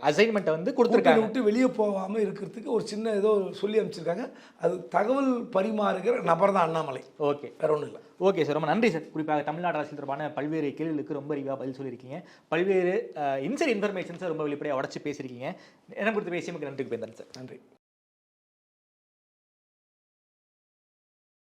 அசைன்மெண்ட்டை வந்து கொடுத்துருக்காங்க. விட்டு வெளியே போகாமல் இருக்கிறதுக்கு ஒரு சின்ன ஏதோ சொல்லி அமைச்சிருக்காங்க. அது தகவல் பரிமாறுகிற நபர் தான் அண்ணாமலை. ஓகே, வேற ஒன்றும் இல்லை. ஓகே சார், ரொம்ப நன்றி சார். குறிப்பாக தமிழ்நாடு அரசியல் தொடர்பான பல்வேறு கேள்விகளுக்கு ரொம்ப அறிவாக பதில் சொல்லியிருக்கீங்க. பல்வேறு இன்சைட் இன்ஃபர்மேஷன்ஸை ரொம்ப வெளிப்படையாக உடச்சி பேசியிருக்கீங்க. என்ன கொடுத்து பேசியமுக்கு நன்றிக்கு பேசுகிறேன் சார். நன்றி.